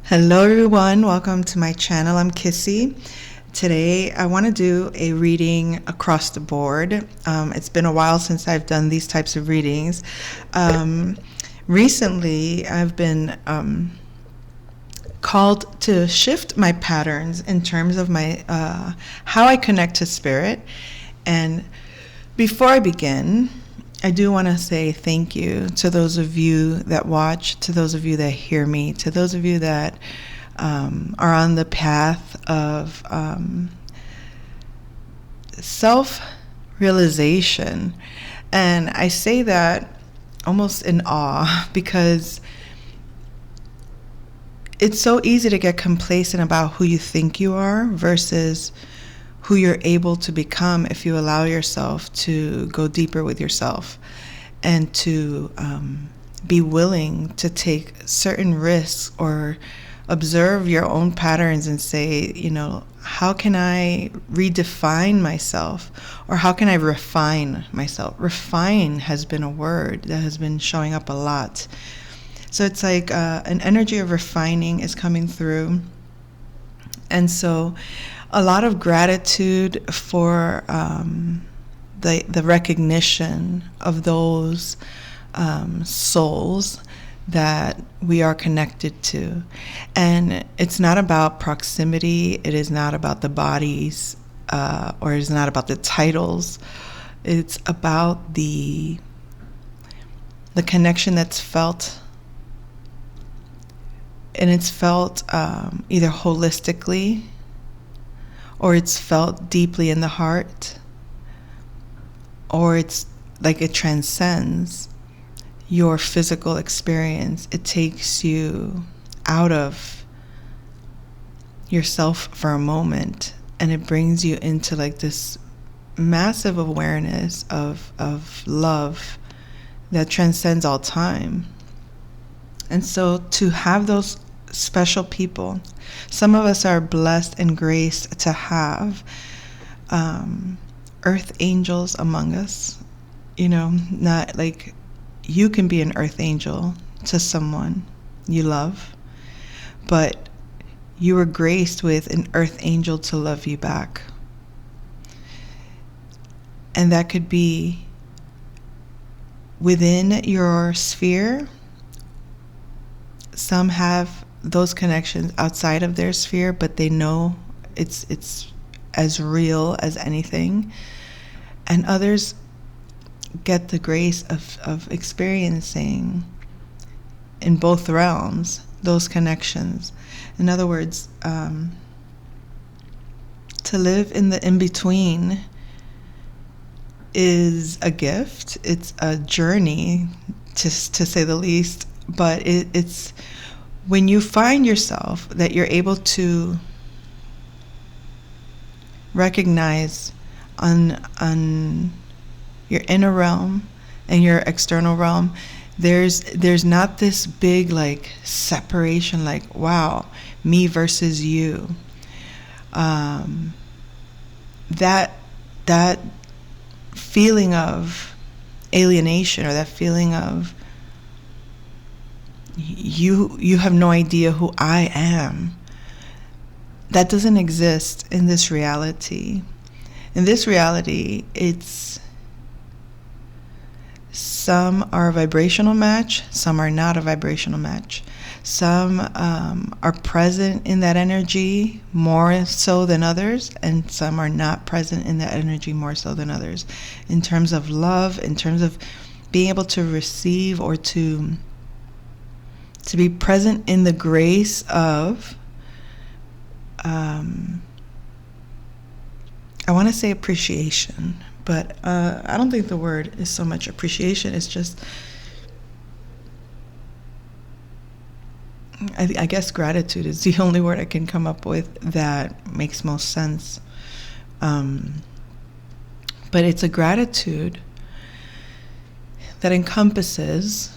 Hello everyone, welcome to my channel. I'm Kissy. Today I want to do a reading across the board. It's been a while since I've done these types of readings. Recently I've been called to shift my patterns in terms of my how I connect to spirit. And before I begin, I do want to say thank you to those of you that watch, to those of you that hear me, to those of you that are on the path of self-realization. And I say that almost in awe because it's so easy to get complacent about who you think you are versus who you're able to become if you allow yourself to go deeper with yourself and to be willing to take certain risks or observe your own patterns and say, how can I redefine myself, or how can I refine myself? Refine has been a word that has been showing up a lot. So it's like an energy of refining is coming through. And so a lot of gratitude for the recognition of those souls that we are connected to. And it's not about proximity. It is not about the bodies, or it's not about the titles. It's about the connection that's felt. And it's felt either holistically, or it's felt deeply in the heart, or it's like it transcends your physical experience. It takes you out of yourself for a moment, and it brings you into like this massive awareness of love that transcends all time. And so to have those special people, some of us are blessed and graced to have earth angels among us. Not like you can be an earth angel to someone you love, but you were graced with an earth angel to love you back. And that could be within your sphere. Some have those connections outside of their sphere, but they know it's as real as anything. And others get the grace of experiencing in both realms those connections. In other words, to live in the in-between is a gift. It's a journey, to say the least. But it's when you find yourself that you're able to recognize on your inner realm and your external realm, there's not this big like separation, like, wow, me versus you. That feeling of alienation, or that feeling of you have no idea who I am, that doesn't exist in this reality. In this reality, some are a vibrational match, some are not a vibrational match. Some are present in that energy more so than others, and some are not present in that energy more so than others. In terms of love, in terms of being able to receive, or to be present in the grace of, I want to say appreciation, but I don't think the word is so much appreciation. It's just, I guess gratitude is the only word I can come up with that makes most sense. But it's a gratitude that encompasses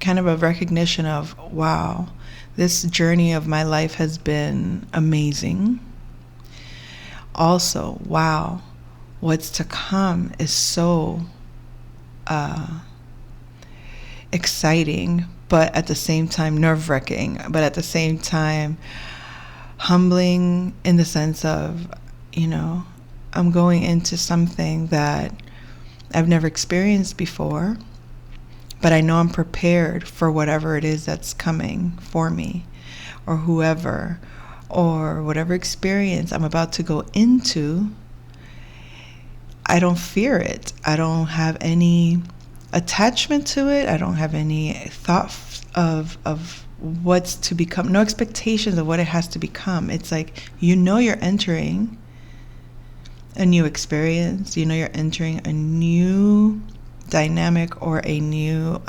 kind of a recognition of, wow, this journey of my life has been amazing. Also, wow, what's to come is so exciting, but at the same time nerve-wracking, but at the same time humbling, in the sense of, I'm going into something that I've never experienced before, but I know I'm prepared for whatever it is that's coming for me, or whoever, or whatever experience I'm about to go into. I don't fear it. I don't have any attachment to it. I don't have any thought of what's to become, no expectations of what it has to become. It's like, you're entering a new experience, you're entering a new dynamic, or a new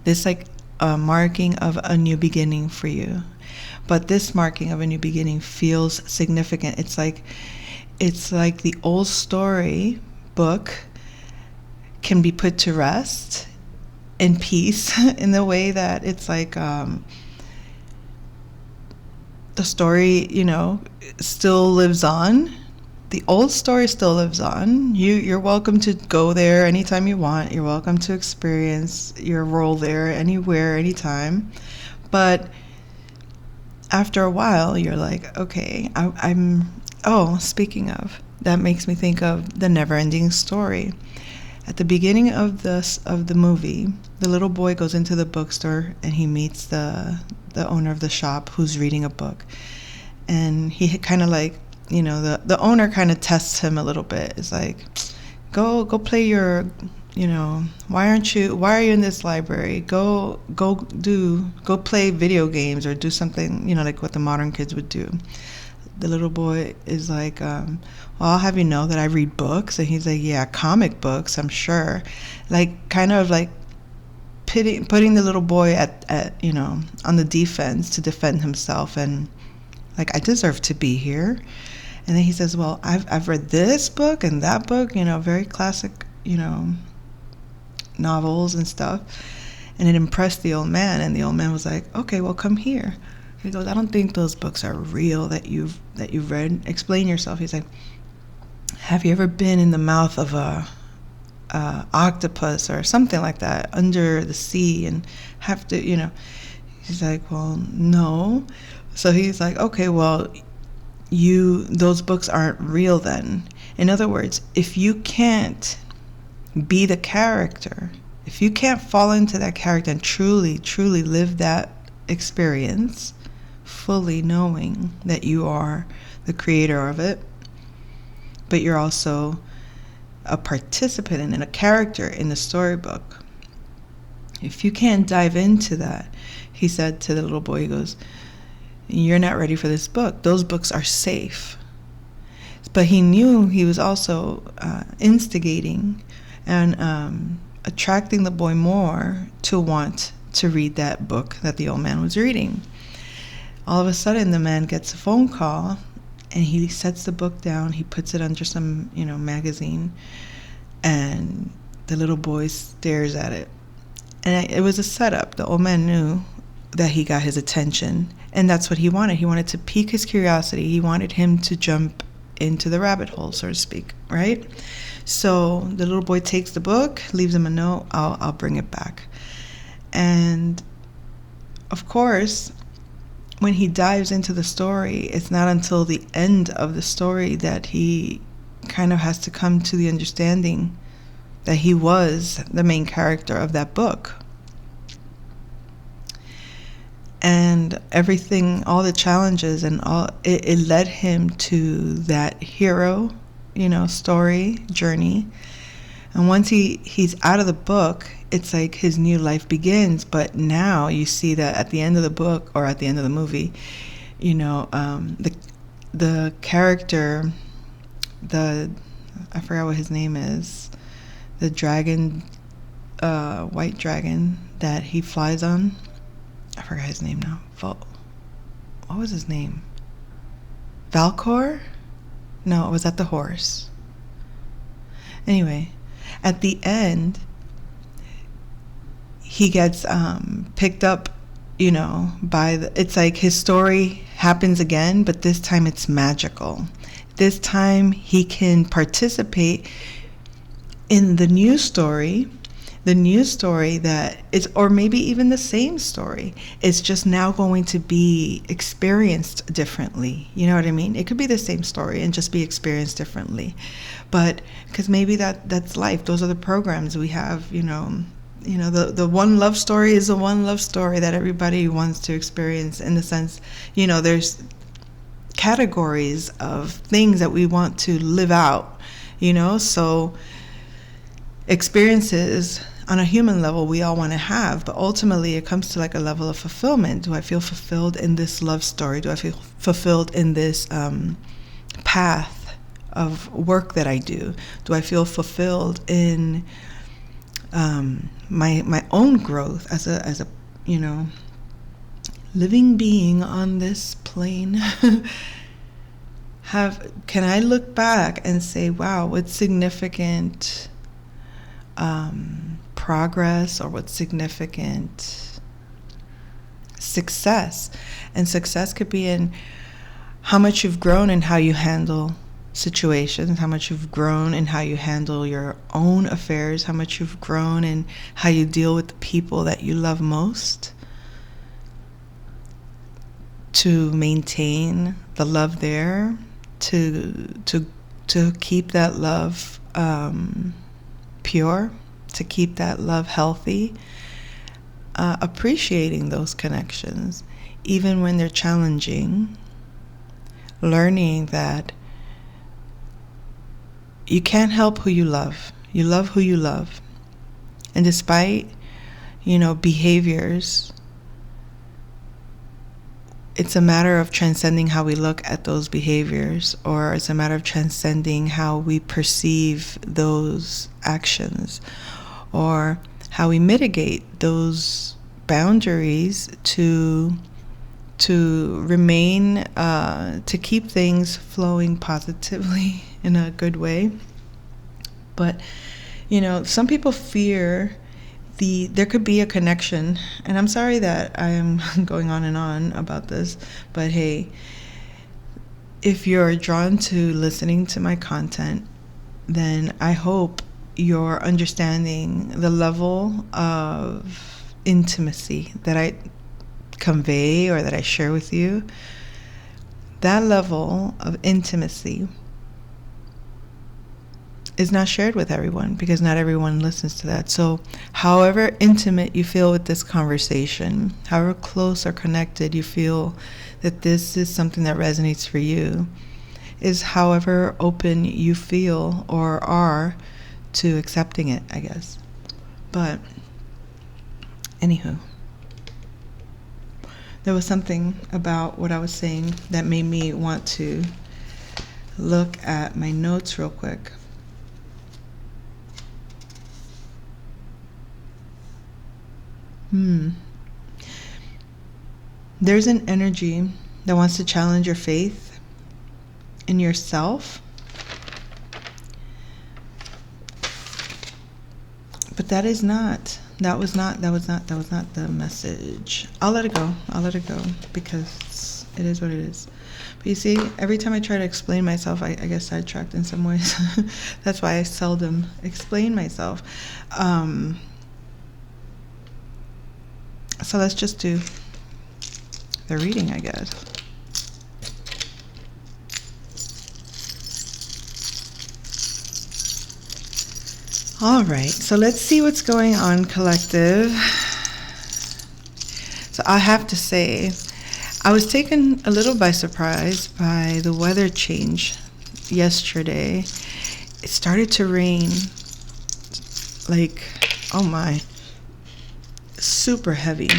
this like a marking of a new beginning for you. But this marking of a new beginning feels significant. It's like the old story book can be put to rest in peace, in the way that it's like the story, still lives on. The old story still lives on. You're welcome to go there anytime you want. You're welcome to experience your role there anywhere, anytime. But after a while, you're like, okay, speaking of, that makes me think of the Never-Ending Story. At the beginning of the movie, the little boy goes into the bookstore and he meets the owner of the shop, who's reading a book. And he kind of like, the owner kind of tests him a little bit. It's like, go play your, why are you in this library? Go play video games, or do something, like what the modern kids would do. The little boy is like, well, I'll have you know that I read books. And he's like, yeah, comic books, I'm sure. Like, kind of like putting the little boy at on the defense to defend himself, and like, I deserve to be here. And then he says, well, I've read this book and that book, very classic, novels and stuff. And it impressed the old man, and the old man was like, okay, well, come here. He goes, I don't think those books are real that you've read. Explain yourself. He's like, have you ever been in the mouth of a octopus or something like that, under the sea, and have to, He's like, well, no. So he's like, okay, well, those books aren't real then. In other words, if you can't be the character, if you can't fall into that character and truly, truly live that experience, fully knowing that you are the creator of it, but you're also a participant and a character in the storybook. If you can't dive into that, he said to the little boy, he goes, you're not ready for this book. Those books are safe. But he knew he was also instigating and attracting the boy more to want to read that book that the old man was reading. All of a sudden, the man gets a phone call, and he sets the book down. He puts it under some, magazine, and the little boy stares at it. And it was a setup. The old man knew that he got his attention, and that's what he wanted. He wanted to pique his curiosity. He wanted him to jump into the rabbit hole, so to speak, right? So the little boy takes the book, leaves him a note, I'll bring it back. And of course, when he dives into the story, it's not until the end of the story that he kind of has to come to the understanding that he was the main character of that book. And everything, all the challenges and all, it led him to that hero, story, journey. And once he's out of the book, it's like his new life begins. But now you see that at the end of the book, or at the end of the movie, the character, I forgot what his name is, the dragon, white dragon that he flies on. I forgot his name now. What was his name? Valcor? No, it was at the horse. Anyway, at the end, he gets picked up, by it's like his story happens again, but this time it's magical. This time he can participate in the new story the new story that it's, or maybe even the same story, it's just now going to be experienced differently. You know what I mean? It could be the same story and just be experienced differently. But because maybe that's life. Those are the programs we have, the one love story is the one love story that everybody wants to experience, in the sense, there's categories of things that we want to live out, so experiences on a human level we all want to have, but ultimately it comes to like a level of fulfillment. Do I feel fulfilled in this love story? Do I feel fulfilled in this path of work that I do? Do I feel fulfilled in my own growth as a living being on this plane? Can I look back and say, wow, what significant progress, or what significant success? And success could be in how much you've grown in how you handle situations, how much you've grown in how you handle your own affairs, how much you've grown in how you deal with the people that you love most, to maintain the love there, to keep that love pure, to keep that love healthy, appreciating those connections, even when they're challenging, learning that you can't help who you love. You love who you love. And despite, behaviors, it's a matter of transcending how we look at those behaviors, or it's a matter of transcending how we perceive those actions, or how we mitigate those boundaries to remain, to keep things flowing positively in a good way. But, some people fear there could be a connection, and I'm sorry that I am going on and on about this, but hey, if you're drawn to listening to my content, then I hope you're understanding the level of intimacy that I convey or that I share with you. That level of intimacy is not shared with everyone, because not everyone listens to that. So however intimate you feel with this conversation, however close or connected you feel that this is something that resonates for you, is however open you feel or are to accepting it, I guess. But anywho, there was something about what I was saying that made me want to look at my notes real quick. There's an energy that wants to challenge your faith in yourself, but that was not the message. I'll let it go because it is what it is. But you see, every time I try to explain myself, I get sidetracked in some ways. That's why I seldom explain myself. So let's just do the reading, I guess. All right, so let's see what's going on, collective. So I have to say, I was taken a little by surprise by the weather change yesterday. It started to rain, like, oh my, super heavy,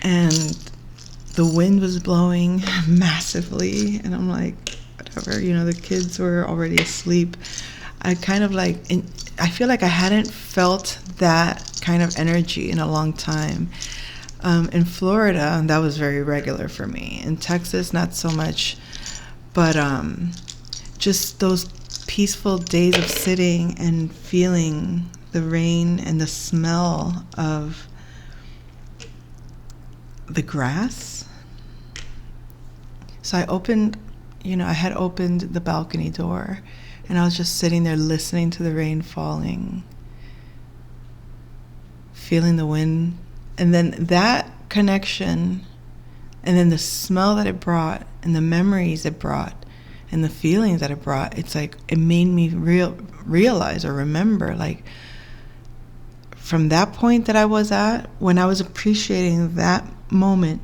and the wind was blowing massively, and I'm like, whatever, the kids were already asleep. I kind of I feel like I hadn't felt that kind of energy in a long time. In Florida, that was very regular for me. In Texas, not so much, but just those peaceful days of sitting and feeling the rain and the smell of the grass. So I opened, I had opened the balcony door And I was just sitting there listening to the rain falling, feeling the wind. And then that connection, and then the smell that it brought, and the memories it brought, and the feelings that it brought, it's like it made me realize or remember, like, from that point that I was at, when I was appreciating that moment,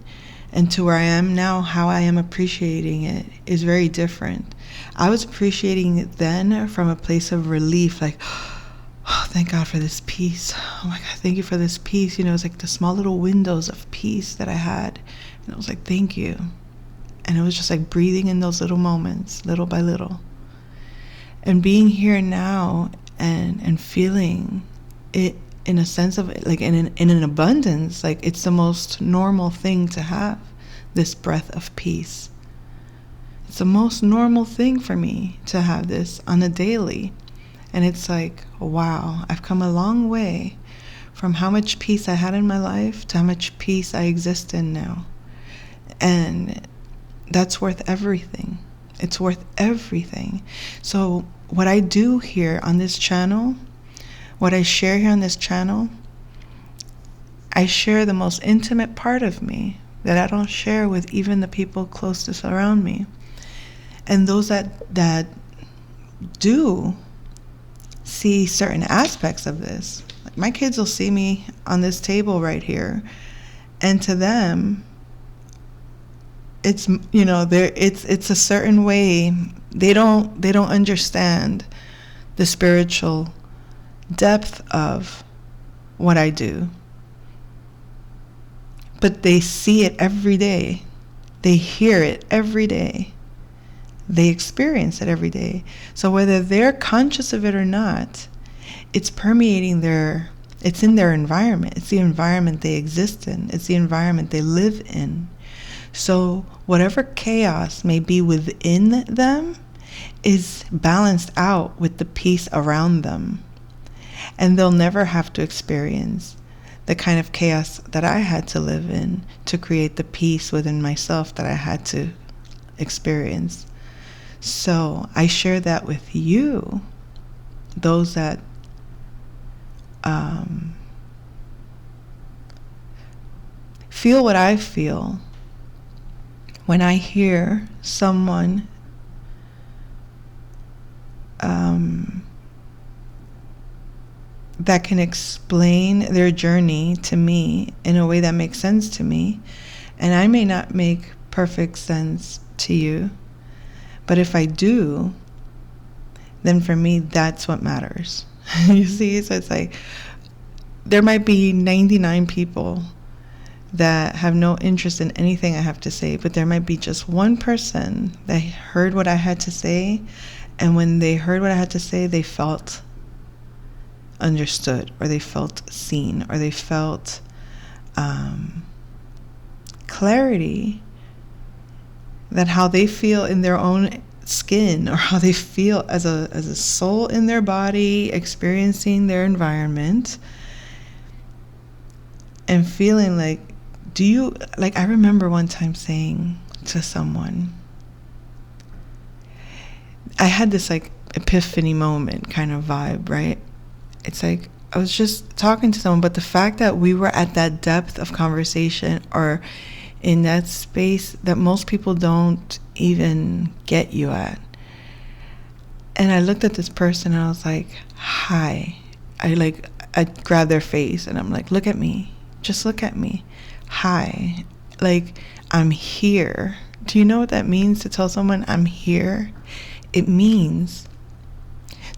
and to where I am now, how I am appreciating it is very different. I was appreciating it then from a place of relief, like, oh, thank God for this peace. Oh my God, thank you for this peace. You know, it's like the small little windows of peace that I had. And I was like, thank you. And it was just like breathing in those little moments, little by little. And being here now and feeling it in a sense of, like, in an abundance, like it's the most normal thing to have, this breath of peace. It's the most normal thing for me to have this on a daily. And it's like, wow, I've come a long way from how much peace I had in my life to how much peace I exist in now. And that's worth everything. It's worth everything. So what I do here on this channel, what I share here on this channel, I share the most intimate part of me that I don't share with even the people closest around me. And those that do see certain aspects of this, like my kids will see me on this table right here, and to them, it's, you know, it's a certain way. They don't understand the spiritual depth of what I do, but they see it every day. They hear it every day. They experience it every day. So whether they're conscious of it or not, it's permeating it's in their environment. It's the environment they exist in. It's the environment they live in. So whatever chaos may be within them is balanced out with the peace around them. And they'll never have to experience the kind of chaos that I had to live in to create the peace within myself that I had to experience. So I share that with you, those that feel what I feel when I hear someone that can explain their journey to me in a way that makes sense to me. And I may not make perfect sense to you, but if I do, then for me, that's what matters. You see? So it's like, there might be 99 people that have no interest in anything I have to say, but there might be just one person that heard what I had to say, and when they heard what I had to say, they felt understood, or they felt seen, or they felt clarity, that how they feel in their own skin, or how they feel as a soul in their body, experiencing their environment, and feeling like, I remember one time saying to someone, I had this like epiphany moment kind of vibe, right? It's like I was just talking to someone, but the fact that we were at that depth of conversation, or in that space that most people don't even get you at. And I looked at this person and I was like, hi. I grabbed their face and I'm like, look at me. Just look at me. Hi. Like, I'm here. Do you know what that means, to tell someone I'm here? It means,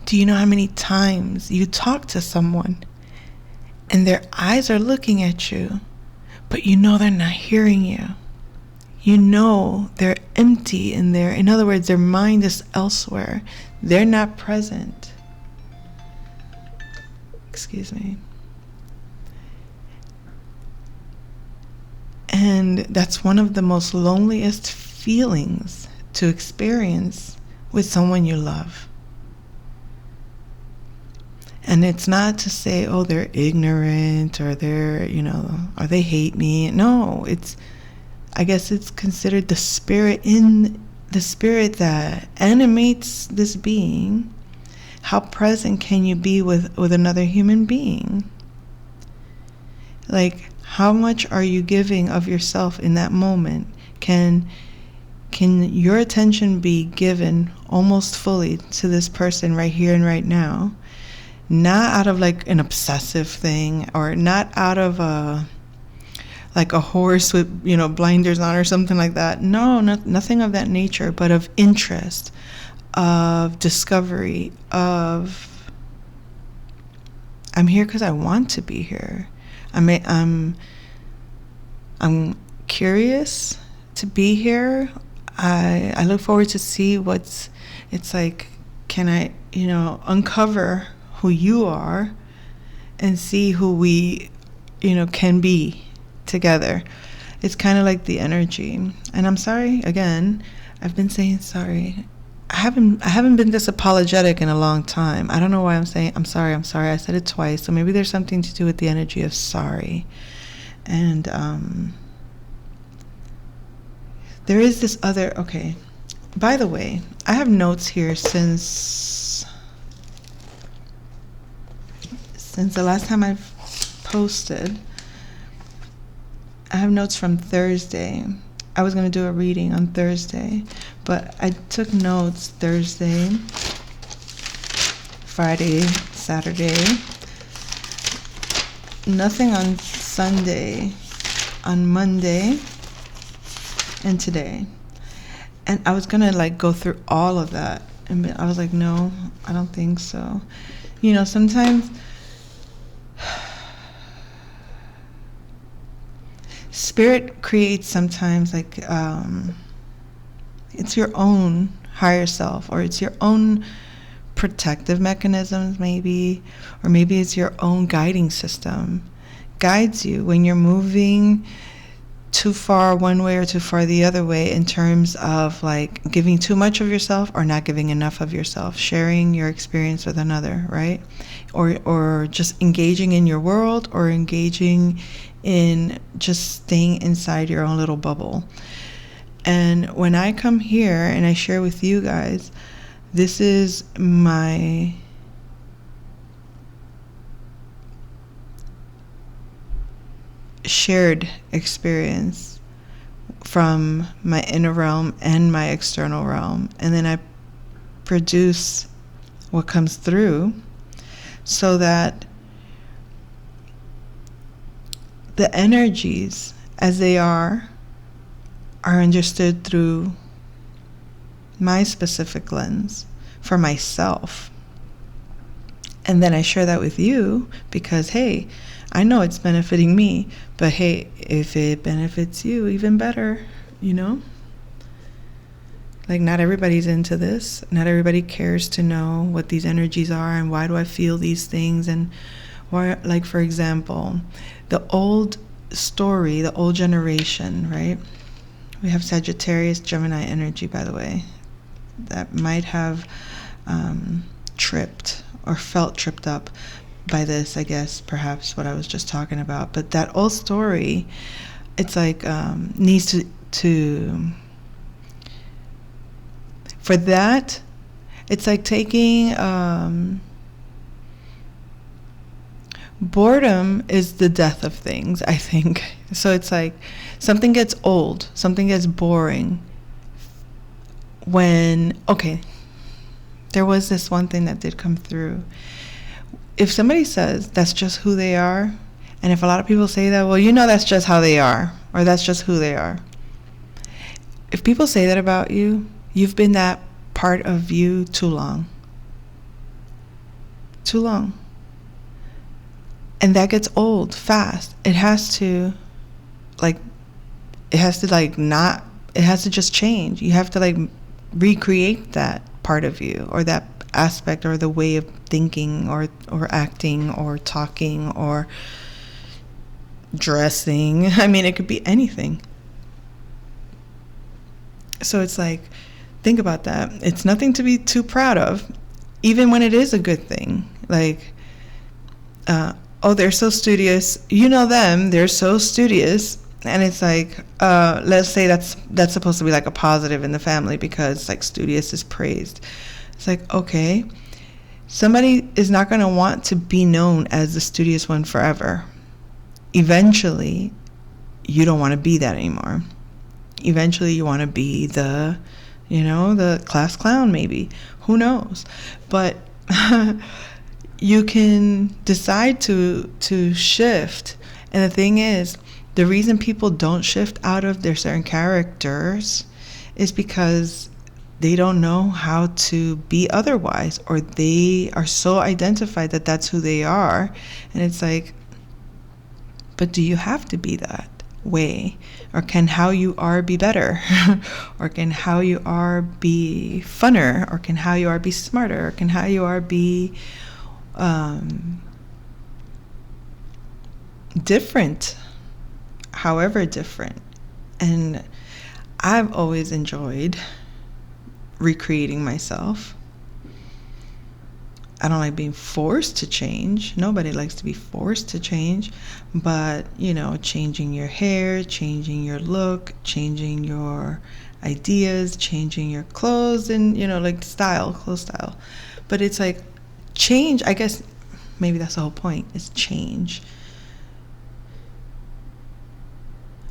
do you know how many times you talk to someone and their eyes are looking at you, but you know they're not hearing you? You know they're empty in there. In other words, their mind is elsewhere. They're not present. Excuse me. And that's one of the most loneliest feelings to experience with someone you love. And it's not to say, oh, they're ignorant, or they're, or they hate me. No, I guess it's considered the spirit that animates this being how present can you be with another human being? Like, how much are you giving of yourself in that moment? Can your attention be given almost fully to this person right here and right now? Not out of like an obsessive thing, or not out of like a horse with, blinders on or something like that. No, nothing of that nature, but of interest, of discovery, of I'm here because I want to be here. I'm curious to be here. I look forward to see it's like, can I, uncover who you are and see who we, can be together. It's kind of like the energy. And I'm sorry again. I've been saying sorry. I haven't been this apologetic in a long time. I don't know why I'm saying I'm sorry. I said it twice, so maybe there's something to do with the energy of sorry. And there is this other. Okay. By the way, I have notes here since the last time I've posted. I have notes from Thursday. I was going to do a reading on Thursday, but I took notes Thursday, Friday, Saturday. Nothing on Sunday, on Monday, and today. And I was going to like go through all of that. And I was like, no, I don't think so. Sometimes Spirit creates sometimes like it's your own higher self, or it's your own protective mechanisms maybe, or maybe it's your own guiding system. Guides you when you're moving too far one way or too far the other way, in terms of like giving too much of yourself or not giving enough of yourself, sharing your experience with another, right? Or just engaging in your world, or engaging in just staying inside your own little bubble. And when I come here and I share with you guys, this is my shared experience from my inner realm and my external realm, and then I produce what comes through, so that the energies as they are understood through my specific lens for myself. And then I share that with you because, hey, I know it's benefiting me, but hey, if it benefits you, even better, Like, not everybody's into this. Not everybody cares to know what these energies are and why do I feel these things. And why, like, for example, the old story, the old generation, right? We have Sagittarius, Gemini energy, by the way, that might have tripped or felt tripped up by this, I guess, perhaps what I was just talking about. But that old story, it's like needs to for that, it's like taking boredom is the death of things, I think. So it's like something gets old, something gets boring when, okay, there was this one thing that did come through. If somebody says that's just who they are, and if a lot of people say that, well, that's just how they are, or that's just who they are. If people say that about you, you've been that part of you too long. Too long. And that gets old fast. It has to just change. You have to recreate that part of you, or that aspect, or the way of thinking, or acting, or talking, or dressing. I mean, it could be anything. So it's like, think about that. It's nothing to be too proud of, even when it is a good thing. Like, oh, they're so studious. Them, they're so studious. And it's like, let's say that's supposed to be like a positive in the family, because like studious is praised. It's like, okay, Somebody is not going to want to be known as the studious one forever. Eventually, you don't want to be that anymore. Eventually, you want to be the, the class clown, maybe. Who knows? But you can decide to shift. And the thing is, the reason people don't shift out of their certain characters is because they don't know how to be otherwise, or they are so identified that that's who they are. And it's like, but do you have to be that way? Or can how you are be better? Or can how you are be funner? Or can how you are be smarter? Or can how you are be different? However different. And I've always enjoyed recreating myself. I don't like being forced to change. Nobody likes to be forced to change. But, changing your hair, changing your look, changing your ideas, changing your clothes, and, clothes style. But it's like change, I guess maybe that's the whole point, is change.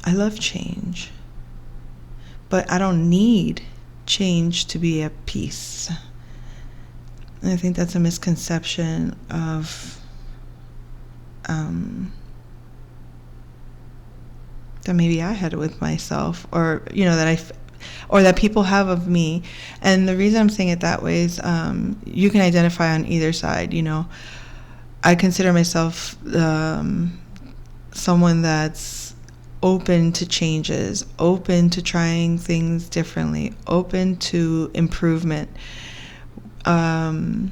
I love change. But I don't need change to be at peace. And I think that's a misconception of that maybe I had with myself, or that people have of me. And the reason I'm saying it that way is you can identify on either side. I consider myself someone that's open to changes, open to trying things differently, open to improvement. But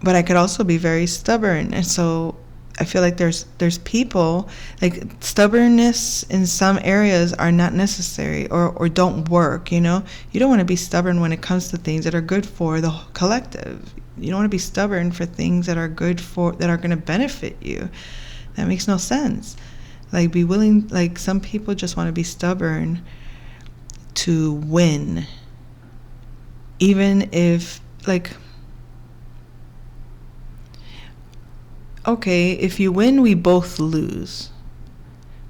I could also be very stubborn. And so I feel like there's people, like stubbornness in some areas are not necessary or don't work, You don't want to be stubborn when it comes to things that are good for the collective. You don't want to be stubborn for things that are good that are going to benefit you. That makes no sense. Like, be willing, like some people just want to be stubborn to win. Even if, okay, if you win, we both lose.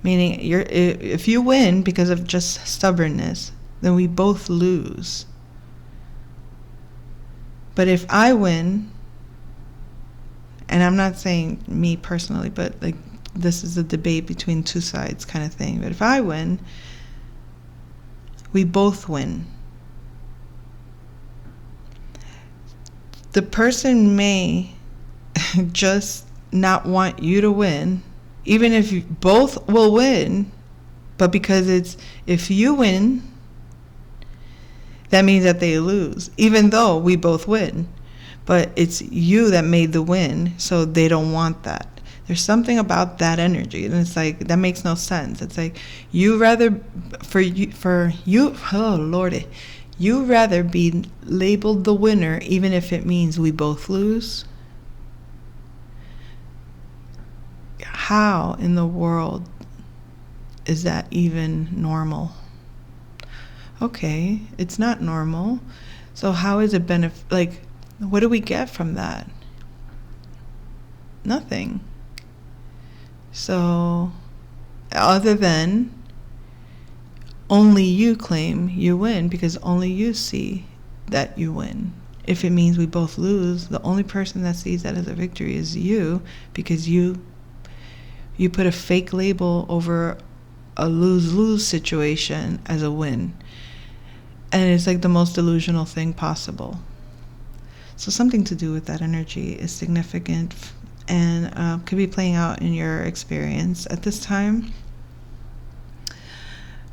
Meaning, if you win because of just stubbornness, then we both lose. But if I win, and I'm not saying me personally, but this is a debate between two sides kind of thing. But if I win, we both win. The person may just not want you to win, even if you both will win, but because it's, if you win, that means that they lose, even though we both win. But it's you that made the win, so they don't want that. There's something about that energy, and it's like, that makes no sense. It's like, you rather be labeled the winner, even if it means we both lose. How in the world is that even normal? Okay, it's not normal. So how is it what do we get from that? Nothing. So, other than only you claim you win because only you see that you win. If it means we both lose, the only person that sees that as a victory is you, because you put a fake label over a lose-lose situation as a win. And it's like the most delusional thing possible. So something to do with that energy is significant and could be playing out in your experience at this time.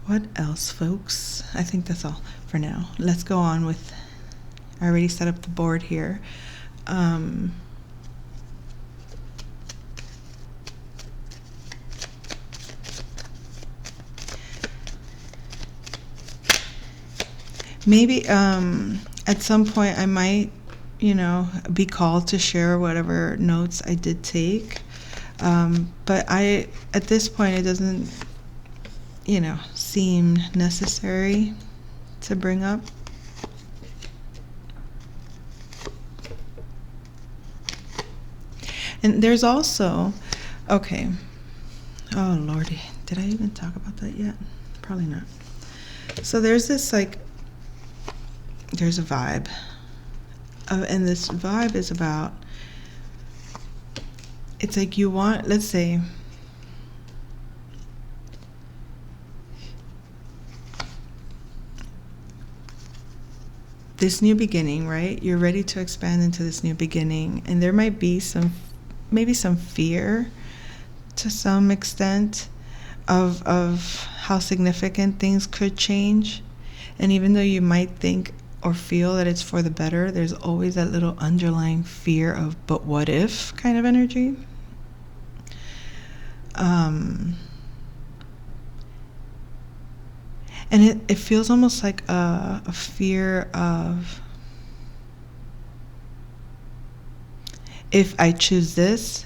What else, folks? I think that's all for now. Let's go on with, I already set up the board here. Maybe at some point I might, be called to share whatever notes I did take. But at this point, it doesn't, seem necessary to bring up. And there's also, okay, oh Lordy, did I even talk about that yet? Probably not. So there's this there's a vibe, and this vibe is about, it's like you want, let's say, this new beginning, right? You're ready to expand into this new beginning, and there might be maybe some fear to some extent of how significant things could change. And even though you might think or feel that it's for the better, there's always that little underlying fear of, but what if kind of energy. And it feels almost like a fear of, if I choose this,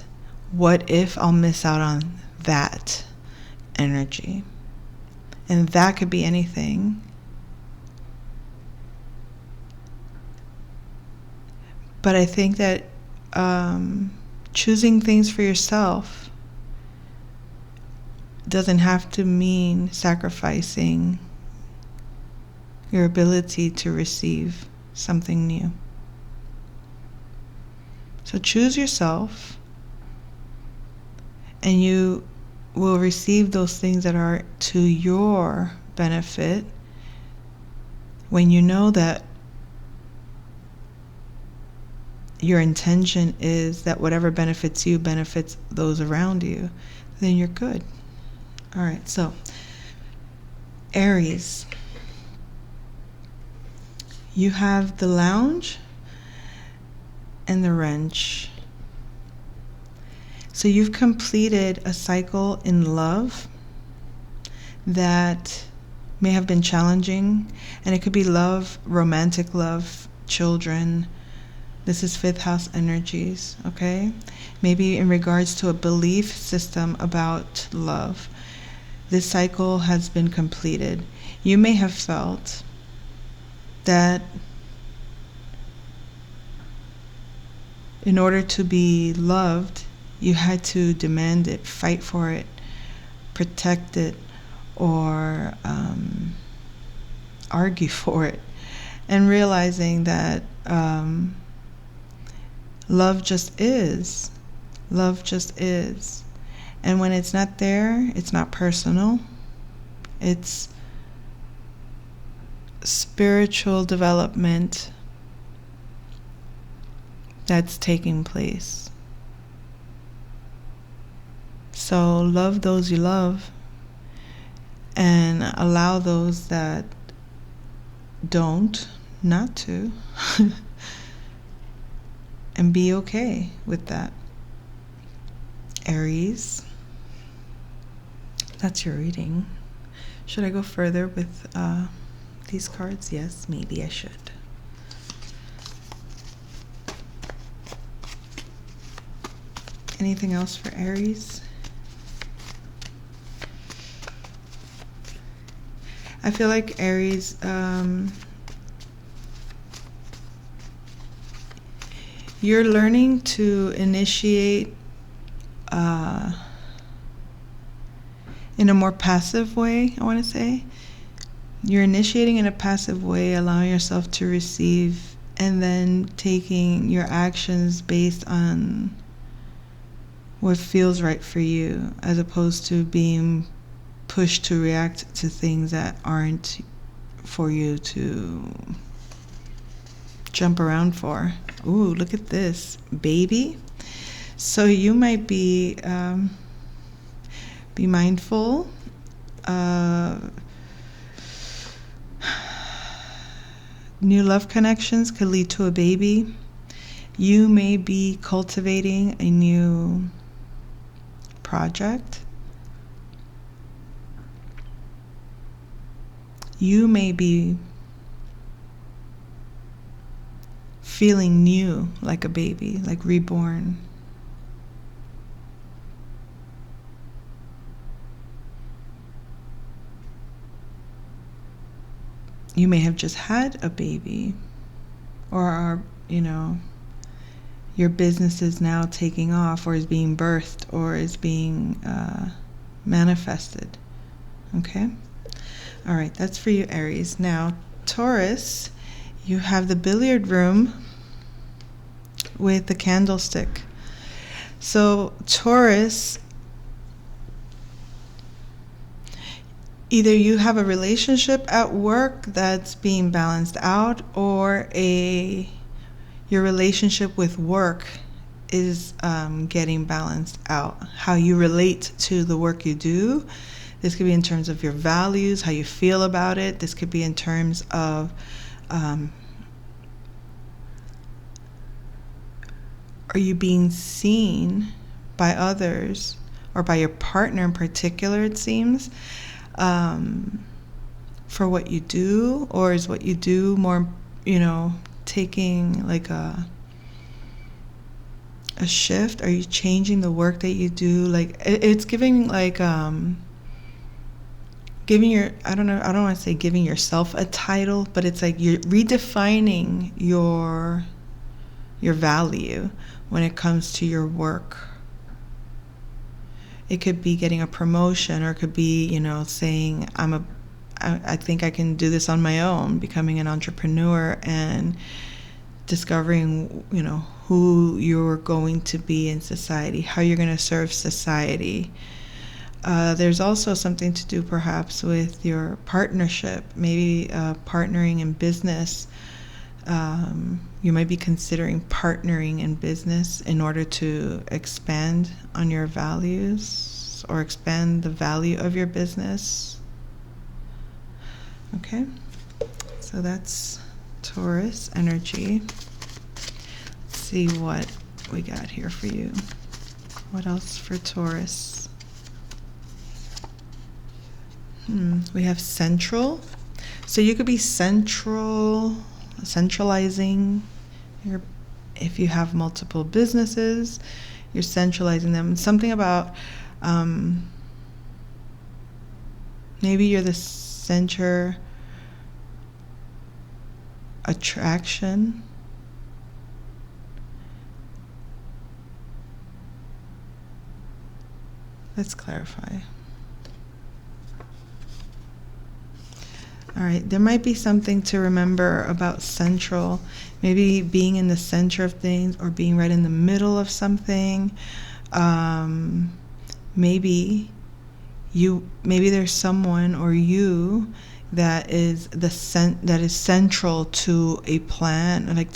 what if I'll miss out on that energy? And that could be anything. But I think that choosing things for yourself doesn't have to mean sacrificing your ability to receive something new. So choose yourself, and you will receive those things that are to your benefit when you know that your intention is that whatever benefits you benefits those around you. Then you're good. All right, so Aries, you have the Lounge and the Wrench. So you've completed a cycle in love that may have been challenging, and it could be love, romantic love, children. This is fifth house energies, okay? Maybe in regards to a belief system about love. This cycle has been completed. You may have felt that in order to be loved, you had to demand it, fight for it, protect it, or argue for it. And realizing that love just is. Love just is. And when it's not there, it's not personal. It's spiritual development that's taking place. So love those you love, and allow those that don't not to. And be okay with that. Aries, that's your reading. Should I go further with these cards? Yes, maybe I should. Anything else for Aries? I feel like Aries, you're learning to initiate in a more passive way, I want to say. You're initiating in a passive way, allowing yourself to receive, and then taking your actions based on what feels right for you, as opposed to being pushed to react to things that aren't for you to jump around for. Ooh, look at this, baby. So you might be mindful. New love connections could lead to a baby. You may be cultivating a new project. You may be feeling new, like a baby, like reborn. You may have just had a baby, or are, your business is now taking off, or is being birthed, or is being manifested. Okay? All right, that's for you, Aries. Now, Taurus, you have the billiard room with the candlestick. So, Taurus, either you have a relationship at work that's being balanced out, or your relationship with work is getting balanced out. How you relate to the work you do. This could be in terms of your values, how you feel about it. This could be in terms of are you being seen by others, or by your partner in particular, it seems, for what you do, or is what you do more, taking like a shift? Are you changing the work that you do? Like it's giving like giving your, I don't want to say giving yourself a title, but it's like you're redefining your value when it comes to your work. It could be getting a promotion, or it could be, saying I think I can do this on my own, becoming an entrepreneur and discovering, who you're going to be in society, how you're going to serve society. There's also something to do perhaps with your partnership, maybe partnering in business. You might be considering partnering in business in order to expand on your values, or expand the value of your business. Okay, so that's Taurus energy. Let's see what we got here for you. What else for Taurus? We have central. So you could be centralizing if you have multiple businesses, you're centralizing them. Something about maybe you're the center attraction. Let's clarify. All right, there might be something to remember about central, maybe being in the center of things, or being right in the middle of something. Maybe there's someone or you that is central to a plan, like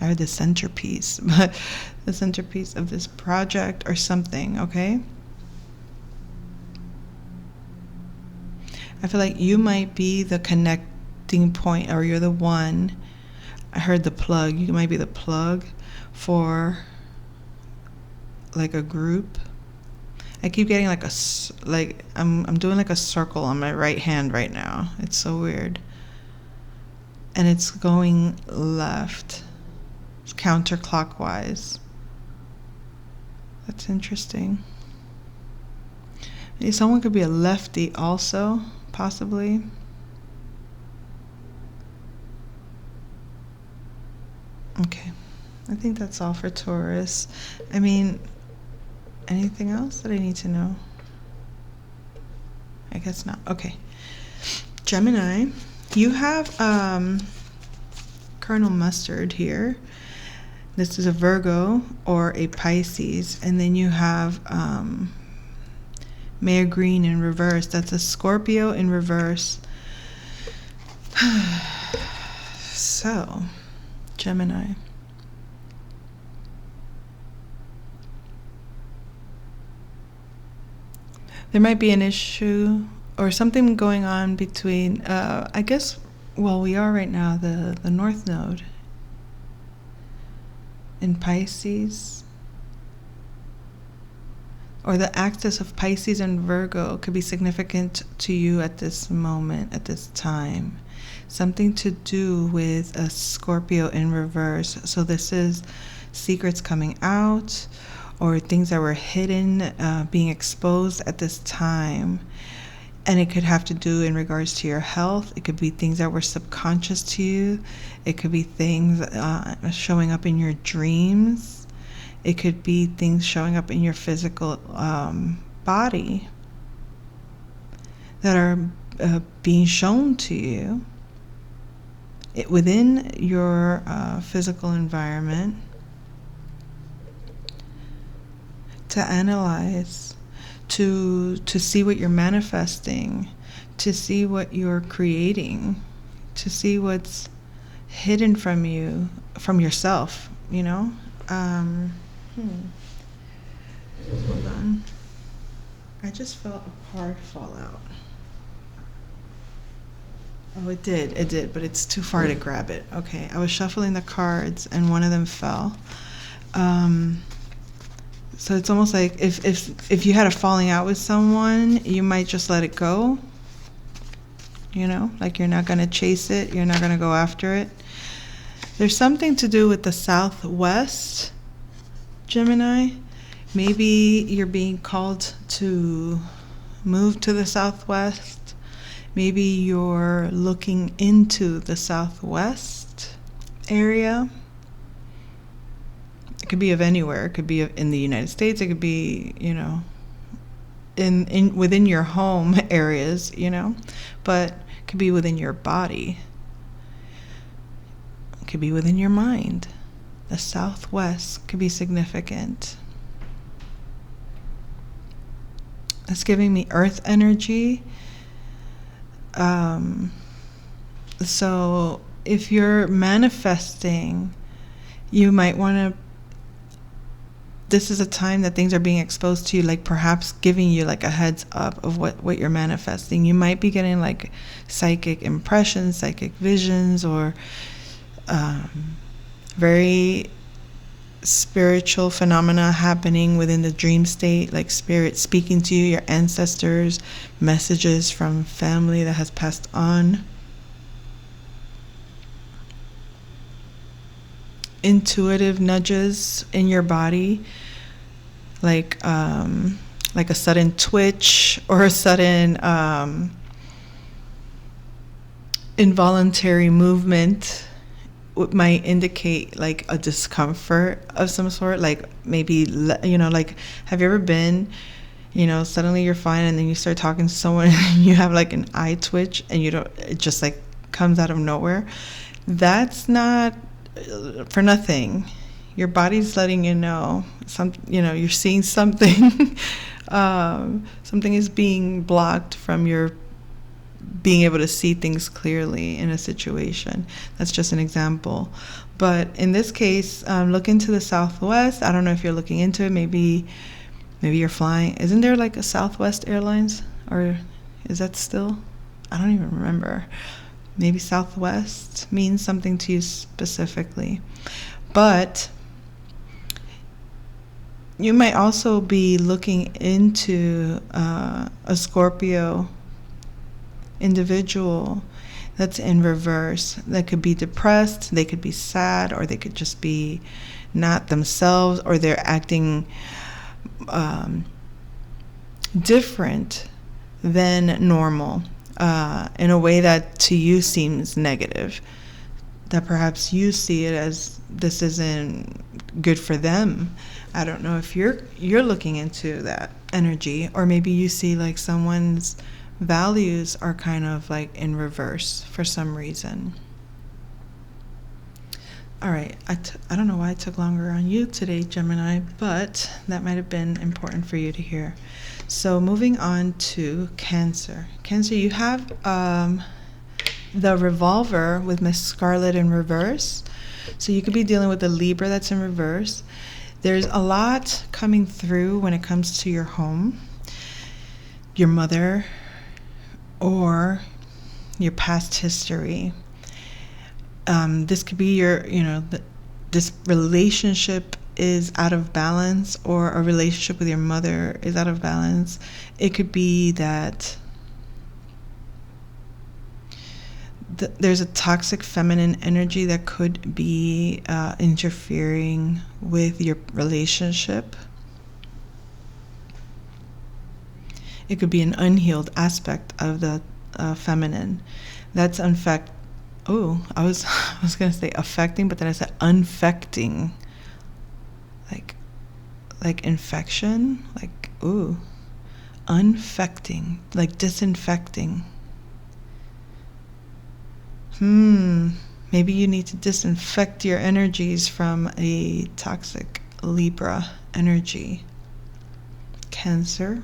or the centerpiece, but the centerpiece of this project or something. Okay. I feel like you might be the connecting point, or you're the one. I heard the plug. You might be the plug for like a group. I keep getting like I'm doing like a circle on my right hand right now. It's so weird. And it's going left. It's counterclockwise. That's interesting. Maybe someone could be a lefty also. Possibly. Okay. I think that's all for Taurus. I mean, anything else that I need to know? I guess not. Okay. Gemini, you have Colonel Mustard here. This is a Virgo or a Pisces. And then you have Mayor Green in reverse. That's a Scorpio in reverse. So, Gemini. There might be an issue or something going on between, I guess, we are right now, the North Node in Pisces. Or the axis of Pisces and Virgo could be significant to you at this moment, at this time. Something to do with a Scorpio in reverse. So this is secrets coming out, or things that were hidden being exposed at this time. And it could have to do in regards to your health. It could be things that were subconscious to you. It could be things showing up in your dreams. It could be things showing up in your physical body that are being shown to you within your physical environment to analyze, to see what you're manifesting, to see what you're creating, to see what's hidden from you, from yourself, you know? Hold on. I just felt a card fall out. Oh, it did, but it's too far to grab it. Okay, I was shuffling the cards and one of them fell. So it's almost like if you had a falling out with someone, you might just let it go. You know, like you're not going to chase it, you're not going to go after it. There's something to do with the Southwest, Gemini. Maybe you're being called to move to the Southwest. Maybe you're looking into the Southwest area. It could be of anywhere. It could be in the United States. It could be, you know, in within your home areas, you know, but it could be within your body. It could be within your mind. The Southwest could be significant. It's giving me earth energy. So if you're manifesting, you might want to, this is a time that things are being exposed to you, like perhaps giving you like a heads up of what you're manifesting. You might be getting like psychic impressions, psychic visions, or very spiritual phenomena happening within the dream state, like spirit speaking to you, your ancestors, messages from family that has passed on, intuitive nudges in your body, like a sudden twitch or a sudden involuntary movement might indicate like a discomfort of some sort, like maybe, you know, like, have you ever been, you know, suddenly you're fine and then you start talking to someone and you have like an eye twitch and it just like comes out of nowhere? That's not for nothing. Your body's letting you know you're seeing something. Something is being blocked from your being able to see things clearly in a situation. That's just an example. But in this case, look into the Southwest. I don't know if you're looking into it. Maybe you're flying. Isn't there like a Southwest Airlines? Or is that still? I don't even remember. Maybe Southwest means something to you specifically. But you might also be looking into a Scorpio individual that's in reverse. That could be depressed, they could be sad, or they could just be not themselves, or they're acting different than normal in a way that to you seems negative, that perhaps you see it as this isn't good for them. I don't know if you're looking into that energy, or maybe you see like someone's values are kind of like in reverse for some reason. All right, I don't know why it took longer on you today, Gemini, but that might have been important for you to hear. So moving on to Cancer. Cancer, you have the Revolver with Miss Scarlet in reverse. So you could be dealing with the Libra that's in reverse. There's a lot coming through when it comes to your home, your mother, or your past history. This could be this relationship is out of balance, or a relationship with your mother is out of balance. It could be that there's a toxic feminine energy that could be interfering with your relationship. It could be an unhealed aspect of the feminine. That's I was I was gonna say affecting, but then I said unfecting. Like infection, like unfecting, like disinfecting. Maybe you need to disinfect your energies from a toxic Libra energy. Cancer.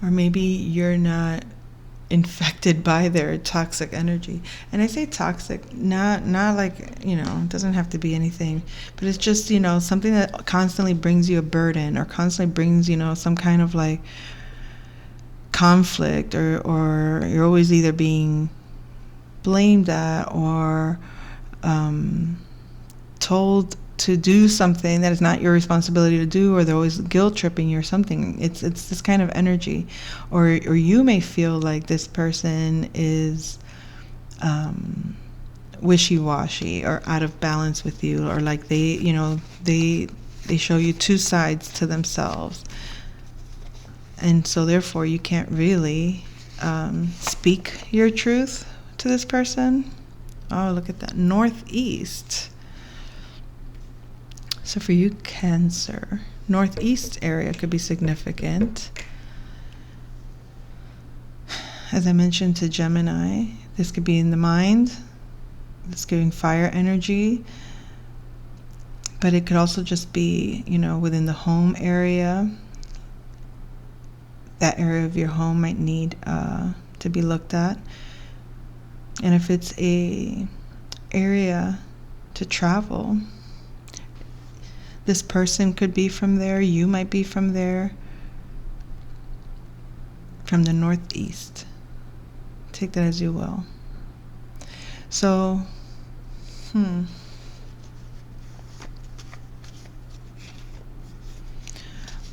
Or maybe you're not infected by their toxic energy. And I say toxic, not like, it doesn't have to be anything, but it's just, something that constantly brings you a burden or constantly brings, some kind of like conflict, or you're always either being blamed at or told to do something that is not your responsibility to do, or they're always guilt tripping you or something. It's this kind of energy. Or you may feel like this person is wishy-washy or out of balance with you, or like they show you two sides to themselves. And so therefore you can't really speak your truth to this person. Oh, look at that. Northeast. So for you, Cancer, northeast area could be significant. As I mentioned to Gemini, this could be in the mind. It's giving fire energy. But it could also just be, within the home area. That area of your home might need to be looked at. And if it's a area to travel, this person could be from there, you might be from there, from the northeast. Take that as you will. So,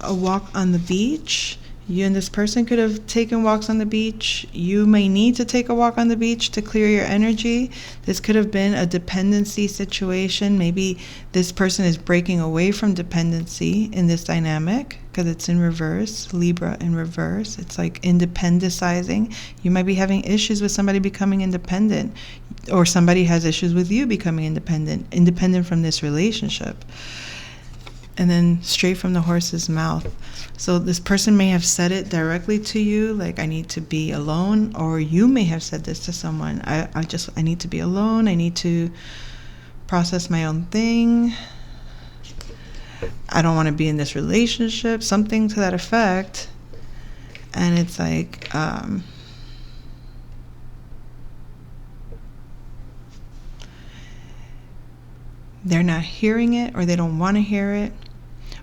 a walk on the beach. You and this person could have taken walks on the beach. You may need to take a walk on the beach to clear your energy. This could have been a dependency situation. Maybe this person is breaking away from dependency in this dynamic because it's in reverse, Libra in reverse. It's like independentizing. You might be having issues with somebody becoming independent, or somebody has issues with you becoming independent from this relationship. And then straight from the horse's mouth. So this person may have said it directly to you, like, I need to be alone, or you may have said this to someone. I need to be alone. I need to process my own thing. I don't want to be in this relationship, something to that effect. And it's like, they're not hearing it, or they don't want to hear it,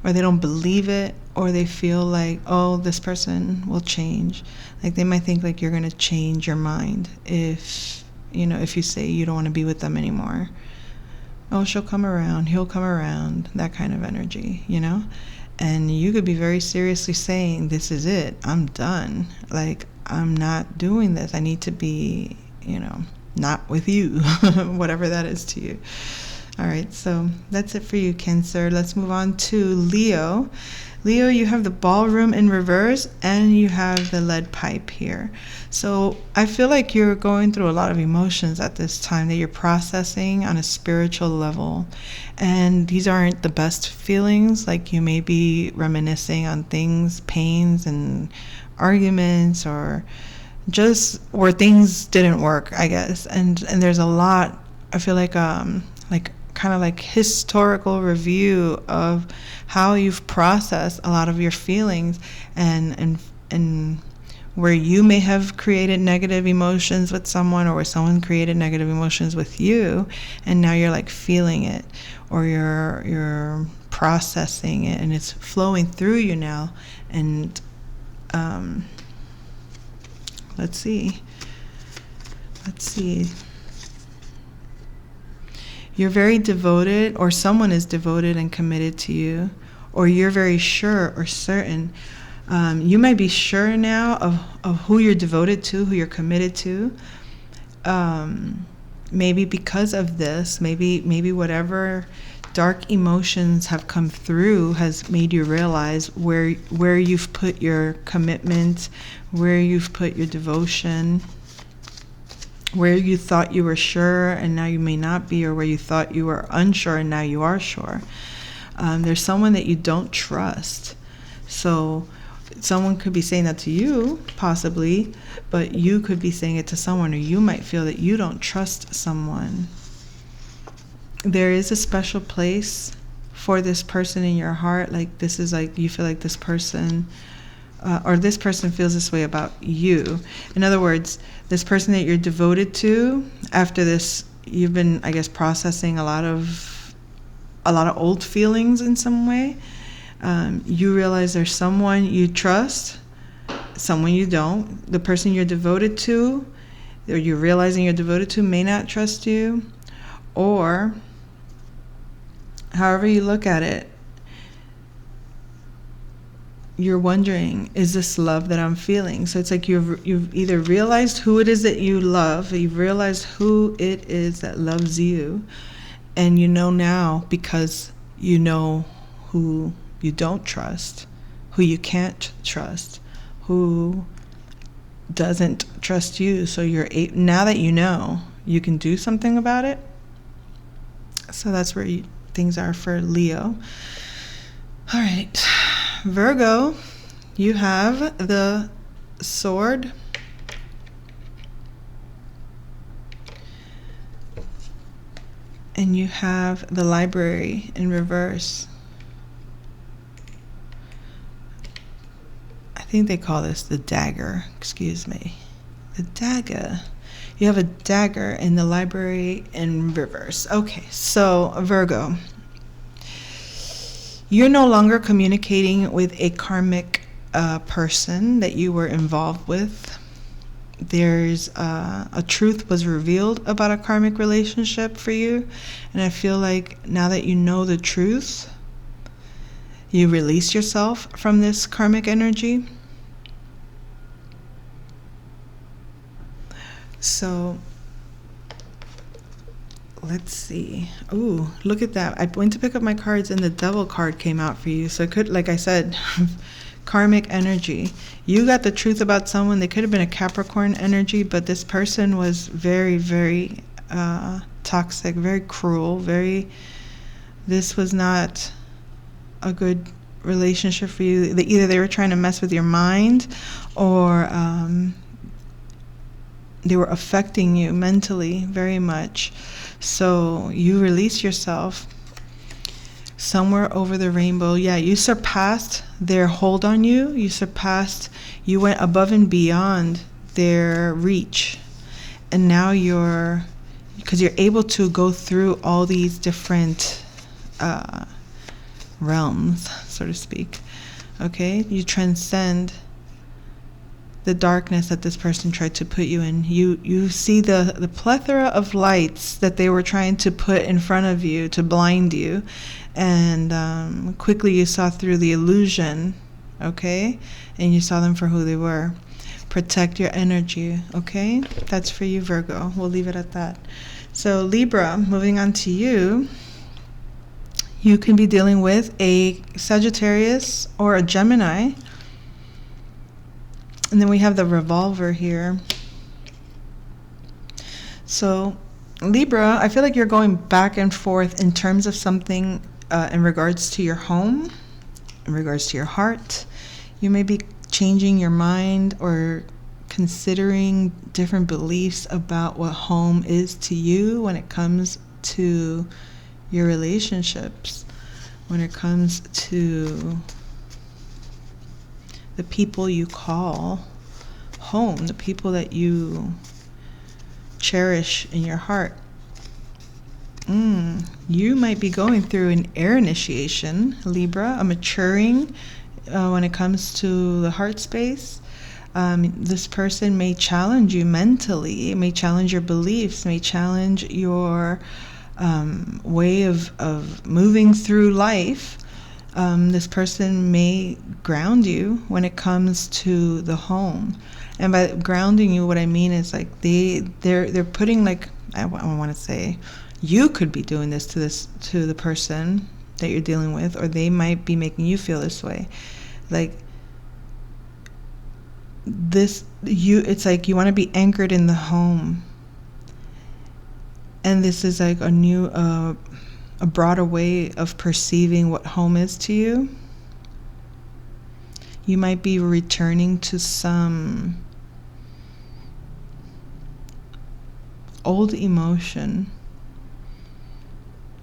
or they don't believe it, or they feel like, oh, this person will change. Like, they might think like you're going to change your mind if you say you don't want to be with them anymore. Oh, she'll come around, he'll come around, that kind of energy, And you could be very seriously saying, this is it, I'm done. Like, I'm not doing this. I need to be, not with you, whatever that is to you. All right, so that's it for you, Cancer. Let's move on to Leo. Leo, you have the ballroom in reverse, and you have the lead pipe here. So I feel like you're going through a lot of emotions at this time that you're processing on a spiritual level. And these aren't the best feelings. Like, you may be reminiscing on things, pains and arguments, or just where things didn't work, I guess. And there's a lot, I feel like kind of like historical review of how you've processed a lot of your feelings, and where you may have created negative emotions with someone, or where someone created negative emotions with you, and now you're like feeling it, or you're processing it, and it's flowing through you now. And let's see. You're very devoted, or someone is devoted and committed to you, or you're very sure or certain. You might be sure now of who you're devoted to, who you're committed to. Maybe because of this, maybe whatever dark emotions have come through has made you realize where you've put your commitment, where you've put your devotion, where you thought you were sure and now you may not be, or where you thought you were unsure and now you are sure. There's someone that you don't trust. So someone could be saying that to you, possibly, but you could be saying it to someone, or you might feel that you don't trust someone. There is a special place for this person in your heart. Like, this is like, you feel like this person, or this person feels this way about you. In other words, this person that you're devoted to, after this, you've been, I guess, processing a lot of old feelings in some way. You realize there's someone you trust, someone you don't. The person you're devoted to, or you're realizing you're devoted to, may not trust you, or however you look at it, you're wondering, is this love that I'm feeling? So it's like you've either realized who it is that you love, you've realized who it is that loves you, and you know now because you know who you don't trust, who you can't trust, who doesn't trust you. So now that you know, you can do something about it. So that's where things are for Leo. All right, Virgo, you have the Sword, and you have the Library in reverse. I think they call this the Dagger, excuse me. The Dagger. You have a dagger in the Library in reverse. Okay, so Virgo, you're no longer communicating with a karmic person that you were involved with. There's a truth was revealed about a karmic relationship for you, and I feel like now that you know the truth, you release yourself from this karmic energy. So let's see. Ooh, look at that. I went to pick up my cards and the Devil card came out for you. So it could, like I said, karmic energy. You got the truth about someone. They could have been a Capricorn energy, but this person was very, very toxic, very cruel, this was not a good relationship for you. Either they were trying to mess with your mind, or they were affecting you mentally very much. So you release yourself somewhere over the rainbow. Yeah, you surpassed their hold on you. You went above and beyond their reach. And now because you're able to go through all these different realms, so to speak. Okay? You transcend the darkness that this person tried to put you in. You see the plethora of lights that they were trying to put in front of you to blind you, and quickly you saw through the illusion, okay? And you saw them for who they were. Protect your energy, okay? That's for you, Virgo. We'll leave it at that. So Libra, moving on to you. You can be dealing with a Sagittarius or a Gemini. And then we have the Revolver here. So Libra, I feel like you're going back and forth in terms of something in regards to your home, in regards to your heart. You may be changing your mind or considering different beliefs about what home is to you when it comes to your relationships, when it comes to the people you call home, the people that you cherish in your heart. You might be going through an air initiation, Libra, a maturing when it comes to the heart space. This person may challenge you mentally, may challenge your beliefs, may challenge your way of moving through life. This person may ground you when it comes to the home. And by grounding you, what I mean is like they're putting, like, I want to say, you could be doing this to the person that you're dealing with, or they might be making you feel this way. Like this, it's like you want to be anchored in the home, and this is like a new a broader way of perceiving what home is to you. You might be returning to some old emotion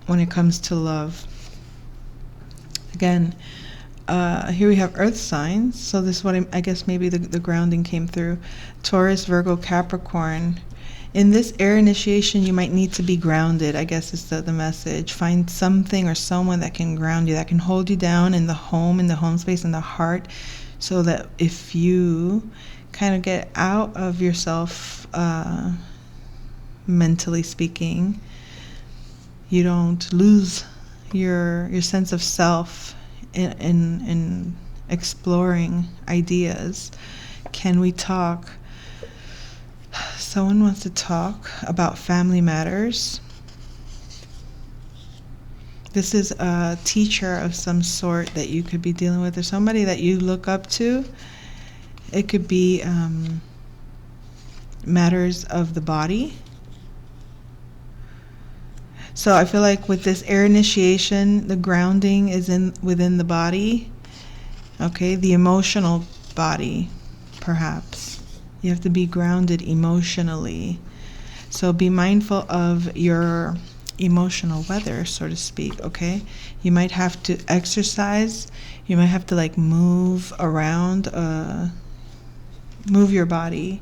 when it comes to love. Again, here we have earth signs, so this is what I guess maybe the grounding came through. Taurus, Virgo, Capricorn. In this air initiation, you might need to be grounded, I guess is the message. Find something or someone that can ground you, that can hold you down in the home space, in the heart, so that if you kind of get out of yourself, mentally speaking, you don't lose your sense of self in exploring ideas. Can we talk? Someone wants to talk about family matters. This is a teacher of some sort that you could be dealing with, or somebody that you look up to. It could be matters of the body. So I feel like with this air initiation, the grounding is within the body. Okay, the emotional body, perhaps. You have to be grounded emotionally. So be mindful of your emotional weather, so to speak, okay? You might have to exercise. You might have to like move around, move your body.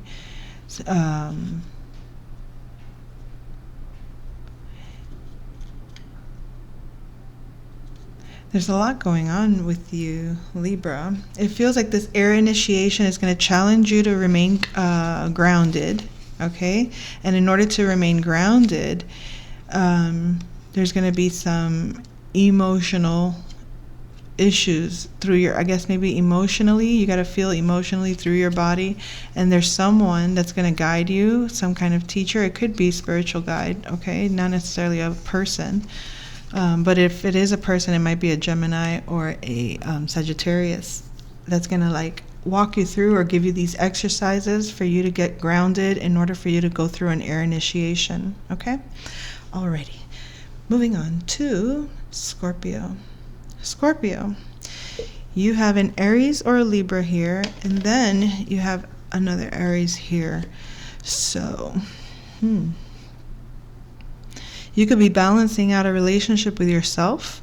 There's a lot going on with you, Libra. It feels like this air initiation is going to challenge you to remain grounded, okay? And in order to remain grounded, there's going to be some emotional issues through your, I guess maybe emotionally, you got to feel emotionally through your body. And there's someone that's going to guide you, some kind of teacher. It could be spiritual guide, okay? Not necessarily a person. But if it is a person, it might be a Gemini or a Sagittarius that's going to like walk you through or give you these exercises for you to get grounded in order for you to go through an air initiation. Okay? Alrighty. Moving on to Scorpio. Scorpio, you have an Aries or a Libra here, and then you have another Aries here. So, you could be balancing out a relationship with yourself,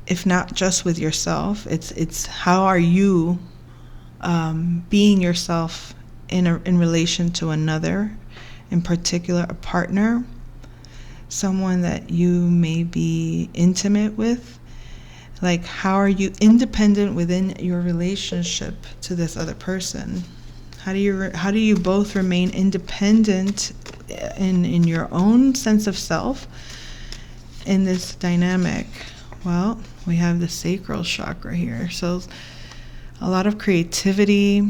if not just with yourself. It's how are you being yourself in relation to another, in particular a partner, someone that you may be intimate with. Like, how are you independent within your relationship to this other person? How do you both remain independent in your own sense of self in this dynamic? Well, we have the sacral chakra here. So a lot of creativity.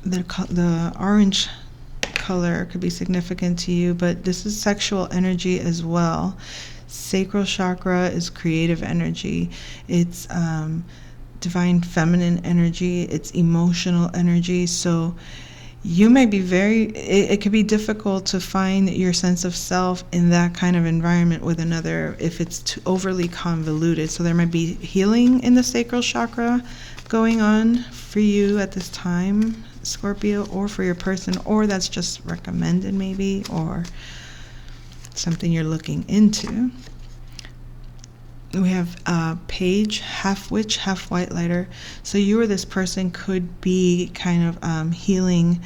The orange color could be significant to you, but this is sexual energy as well. Sacral chakra is creative energy. It's divine feminine energy. It's emotional energy. So you may be it could be difficult to find your sense of self in that kind of environment with another if it's too overly convoluted. So there might be healing in the sacral chakra going on for you at this time, Scorpio, or for your person, or that's just recommended maybe, or something you're looking into. We have Page, half witch, half white lighter. So you or this person could be kind of healing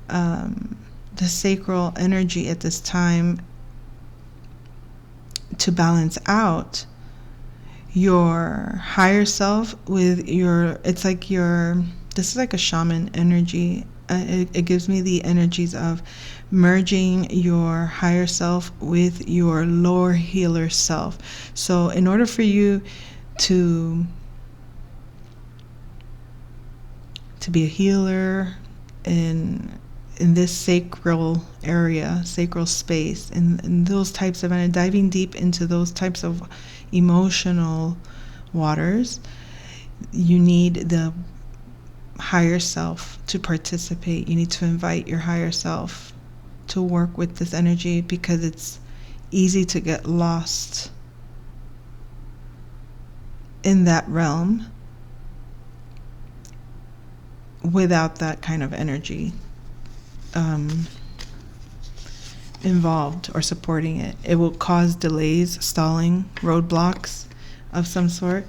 the sacral energy at this time to balance out your higher self with this is like a shaman energy. It gives me the energies of merging your higher self with your lower healer self. So in order for you to be a healer and in this sacral area, sacral space, in those types of, and diving deep into those types of emotional waters, you need the higher self to participate. You need to invite your higher self to work with this energy, because it's easy to get lost in that realm without that kind of energy involved or supporting it. It will cause delays, stalling, roadblocks of some sort.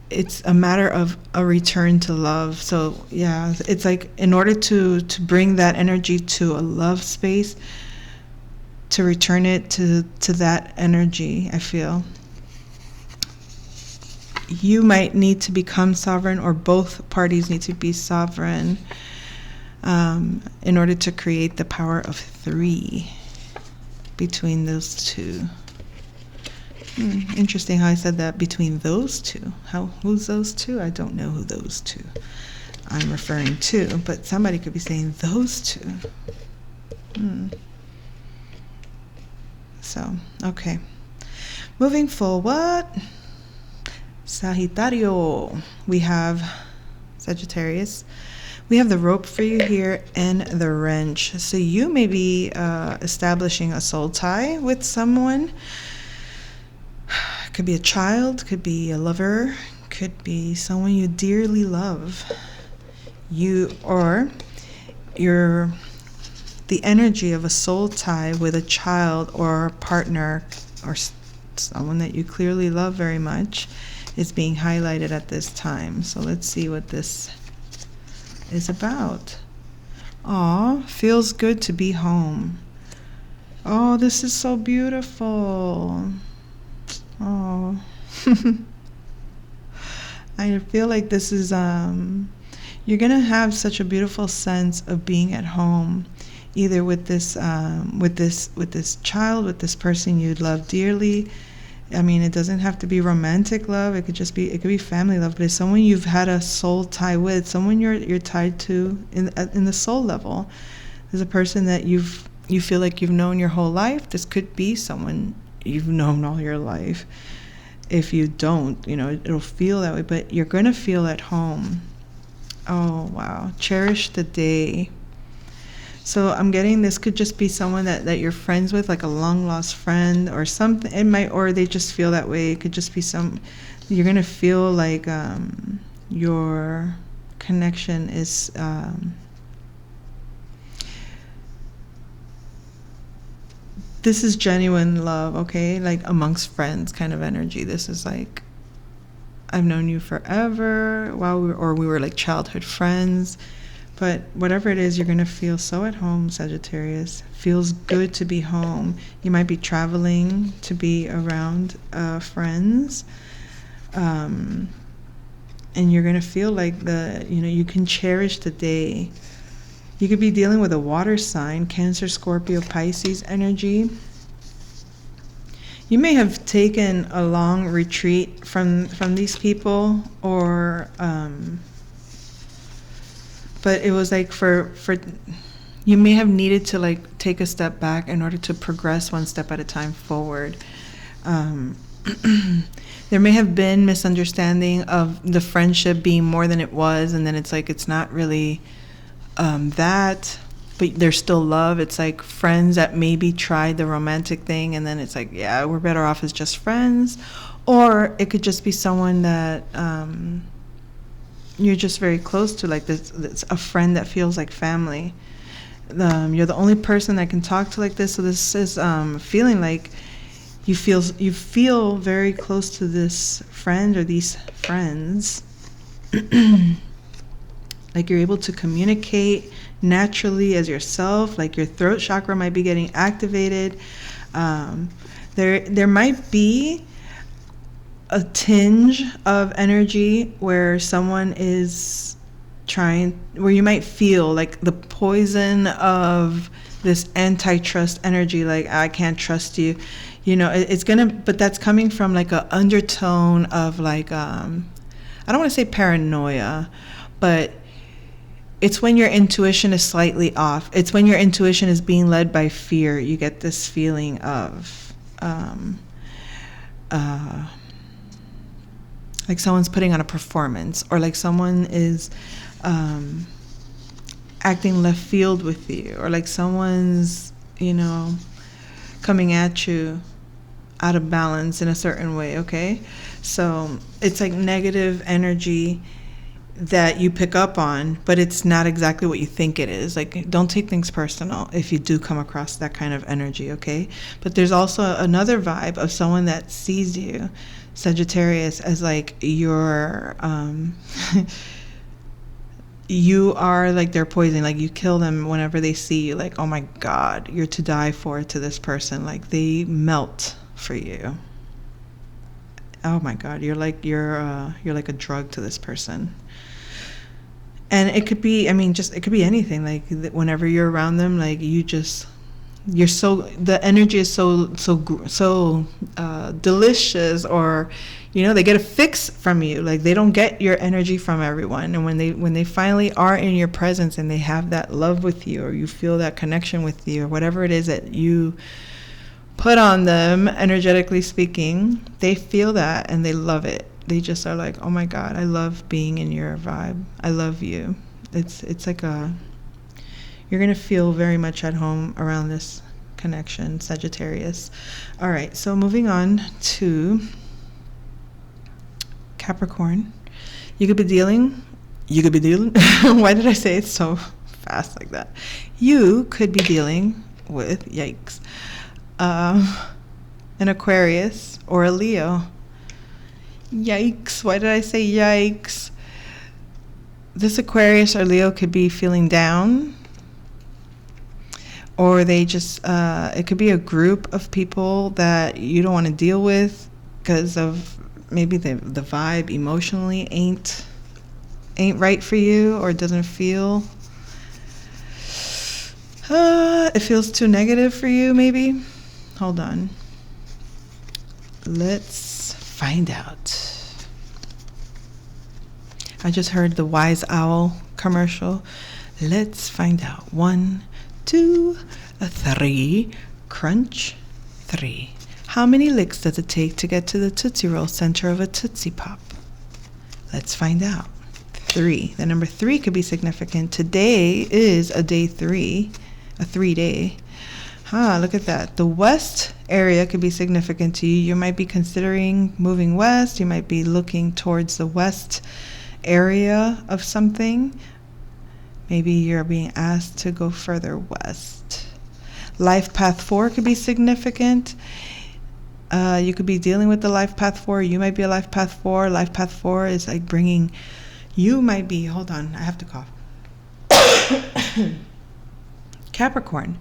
It's a matter of a return to love. So yeah, it's like, in order to bring that energy to a love space, to return it to that energy, I feel you might need to become sovereign, or both parties need to be sovereign, in order to create the power of 3 between those two. Interesting how I said that, between those two. Who's those two? I don't know who those two I'm referring to, but somebody could be saying those two. So, okay. Moving forward, Sagittario. We have Sagittarius. We have the rope for you here and the wrench. So you may be establishing a soul tie with someone. Could be a child, could be a lover, could be someone you dearly love. The energy of a soul tie with a child or a partner or someone that you clearly love very much is being highlighted at this time. So let's see what this is about. Aw, feels good to be home. Oh, this is so beautiful. Oh, I feel like this is, you're going to have such a beautiful sense of being at home, either with this child, with this person you'd love dearly. I mean, it doesn't have to be romantic love. It could be family love, but it's someone you've had a soul tie with, someone you're tied to in the soul level. There's a person that you feel like you've known your whole life. This could be someone you've known all your life. If you don't, it'll feel that way, but you're going to feel at home. Oh, wow. Cherish the day. So I'm getting, this could just be someone that you're friends with, like a long lost friend or something. It might, or they just feel that way. It could just be you're going to feel like your connection is this is genuine love, okay? Like amongst friends kind of energy. This is like, I've known you forever, we were like childhood friends. But whatever it is, you're going to feel so at home, Sagittarius. Feels good to be home. You might be traveling to be around friends. And you're going to feel like you can cherish the day. You could be dealing with a water sign, Cancer, Scorpio, Pisces energy. You may have taken a long retreat from these people, or but it was like for you may have needed to like take a step back in order to progress one step at a time forward. There may have been misunderstanding of the friendship being more than it was, and then it's like it's not really that, but there's still love. It's like friends that maybe tried the romantic thing, and then it's like, yeah, we're better off as just friends. Or it could just be someone that you're just very close to, like this a friend that feels like family. You're the only person that can talk to like this. So this is feeling like you feel very close to this friend or these friends. Like you're able to communicate naturally as yourself. Like your throat chakra might be getting activated. There might be a tinge of energy where someone is where you might feel like the poison of this antitrust energy, like I can't trust you. It's but that's coming from like a undertone of like, I don't want to say paranoia, but it's when your intuition is slightly off. It's when your intuition is being led by fear. You get this feeling of like someone's putting on a performance, or like someone is acting left field with you, or like someone's, coming at you out of balance in a certain way, okay? So it's like negative energy that you pick up on, but it's not exactly what you think it is. Like, don't take things personal if you do come across that kind of energy, okay? But there's also another vibe of someone that sees you, Sagittarius, as like your you are like their poison. Like, you kill them whenever they see you. Like, oh my God, you're to die for to this person. Like, they melt for you. Oh my God, you're like a drug to this person. And it could be, it could be anything. Like, whenever you're around them, like, the energy is so delicious, or they get a fix from you. Like, they don't get your energy from everyone, and when they finally are in your presence and they have that love with you, or you feel that connection with you, or whatever it is that you put on them, energetically speaking, they feel that and they love it. They just are like, oh my God, I love being in your vibe. I love you. It's like you're going to feel very much at home around this connection, Sagittarius. All right, so moving on to Capricorn. You could be dealing, why did I say it so fast like that? You could be dealing with, yikes, an Aquarius or a Leo. Yikes, why did I say yikes? This Aquarius or Leo could be feeling down, or they just, it could be a group of people that you don't want to deal with because of maybe the vibe emotionally ain't right for you, or doesn't feel, it feels too negative for you maybe. Hold on. Let's find out. I just heard the Wise Owl commercial. Let's find out. 1, 2, 3. Crunch. 3. How many licks does it take to get to the Tootsie Roll center of a Tootsie Pop? Let's find out. 3. The number 3 could be significant. Today is a day 3, a 3-day. Look at that. The west area could be significant to you. You might be considering moving west. You might be looking towards the west area of something. Maybe you're being asked to go further west. Life path 4 could be significant. You could be dealing with the life path 4. You might be a life path 4. Life path 4 is like bringing, you might be, hold on, I have to cough. Capricorn.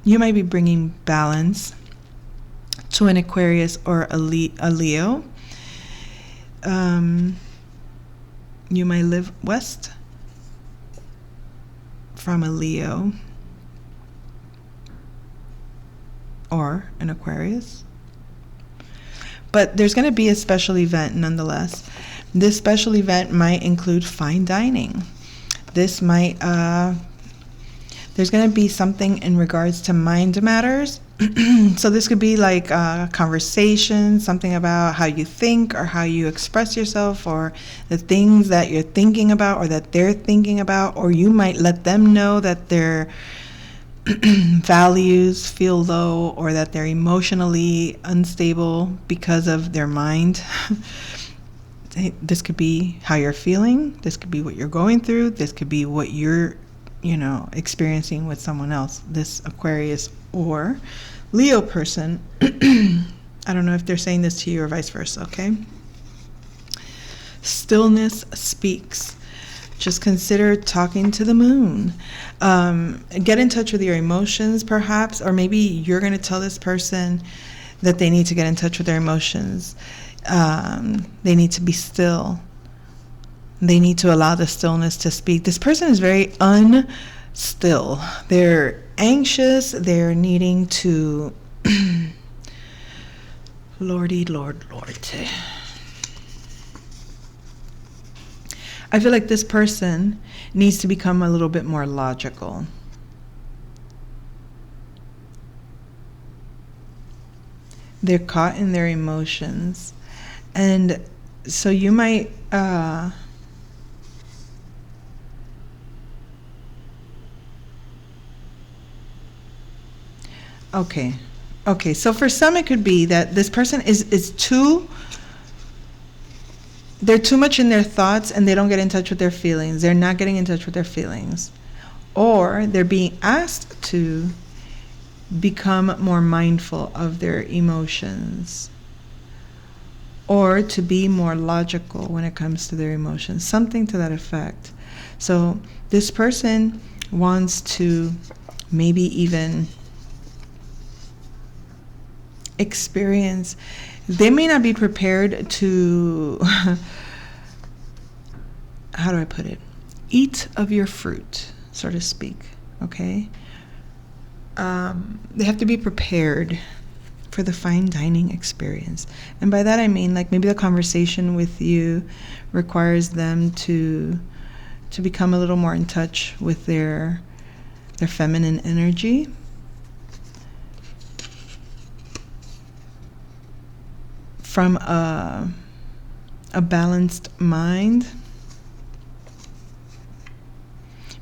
You might be bringing balance to an Aquarius or a Leo. You might live west from a Leo or an Aquarius. But there's going to be a special event nonetheless. This special event might include fine dining. This might, there's going to be something in regards to mind matters. So this could be like a conversation, something about how you think or how you express yourself, or the things that you're thinking about or that they're thinking about, or you might let them know that their values feel low, or that they're emotionally unstable because of their mind. This could be how you're feeling. This could be what you're going through. This could be what you're, experiencing with someone else. This Aquarius or Leo person. I don't know if they're saying this to you or vice versa, okay? Stillness speaks. Just consider talking to the moon. Get in touch with your emotions, perhaps, or maybe you're going to tell this person that they need to get in touch with their emotions. They need to be still. They need to allow the stillness to speak. This person is very unstill. They're anxious. They're needing to Lord. I feel like this person needs to become a little bit more logical. They're caught in their emotions. And so you might okay. Okay, so for some it could be that this person is too, they're too much in their thoughts and they don't get in touch with their feelings. They're not getting in touch with their feelings. Or they're being asked to become more mindful of their emotions. Or to be more logical when it comes to their emotions. Something to that effect. So this person wants to maybe even experience, they may not be prepared to, how do I put it? Eat of your fruit, so to speak, okay? They have to be prepared for the fine dining experience. And by that I mean, like, maybe the conversation with you requires them to become a little more in touch with their feminine energy. From a balanced mind.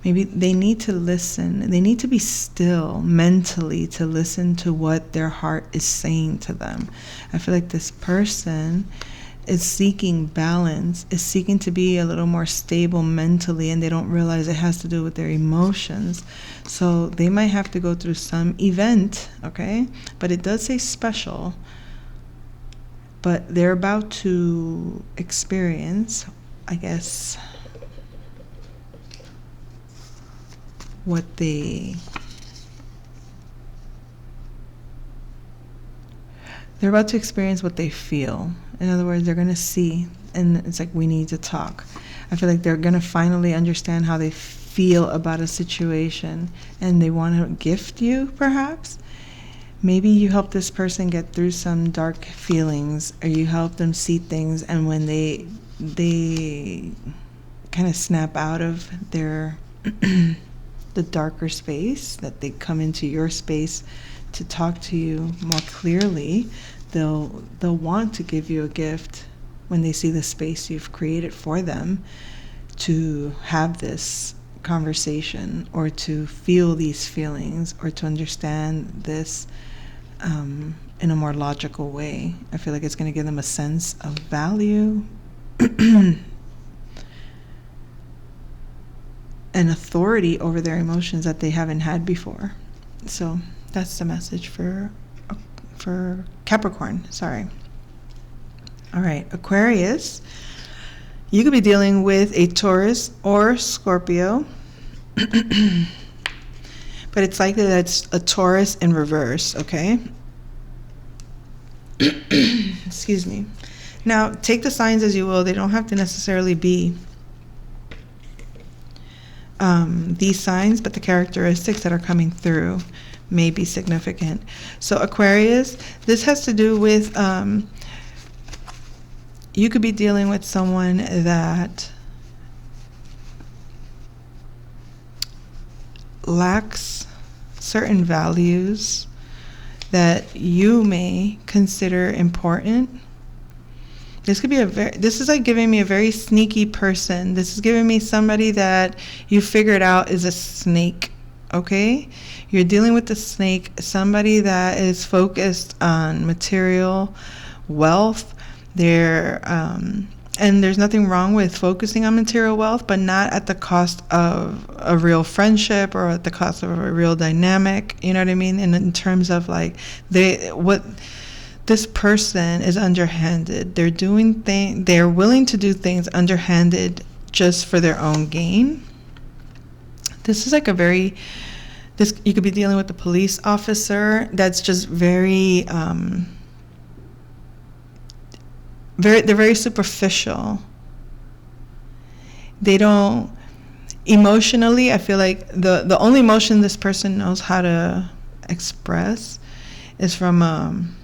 Maybe they need to listen. They need to be still mentally to listen to what their heart is saying to them. I feel like this person is seeking balance, is seeking to be a little more stable mentally, and they don't realize it has to do with their emotions. So they might have to go through some event, okay? But it does say special. But they're about to experience, I guess, what they're about to experience what they feel. In other words, they're going to see, and it's like, we need to talk. I feel like they're going to finally understand how they feel about a situation, and they want to gift you, perhaps. Maybe you help this person get through some dark feelings, or you help them see things, and when they kind of snap out of their the darker space, that they come into your space to talk to you more clearly, they'll want to give you a gift when they see the space you've created for them to have this conversation, or to feel these feelings, or to understand this in a more logical way. I feel like it's going to give them a sense of value and authority over their emotions that they haven't had before. So that's the message for Capricorn. Sorry. All right, Aquarius. You could be dealing with a Taurus or Scorpio. But it's likely that it's a Taurus in reverse, okay? Excuse me. Now, take the signs as you will. They don't have to necessarily be these signs, but the characteristics that are coming through may be significant. So Aquarius, this has to do with, you could be dealing with someone that lacks certain values that you may consider important. This could be this is like giving me a very sneaky person. This is giving me somebody that you figured out is a snake, okay? You're dealing with the snake, somebody that is focused on material wealth. And there's nothing wrong with focusing on material wealth, but not at the cost of a real friendship or at the cost of a real dynamic. You know what I mean? And in terms of like this person is underhanded. They're willing to do things underhanded just for their own gain. This is like you could be dealing with a police officer that's just they're very superficial. They don't emotionally, I feel like the only emotion this person knows how to express is from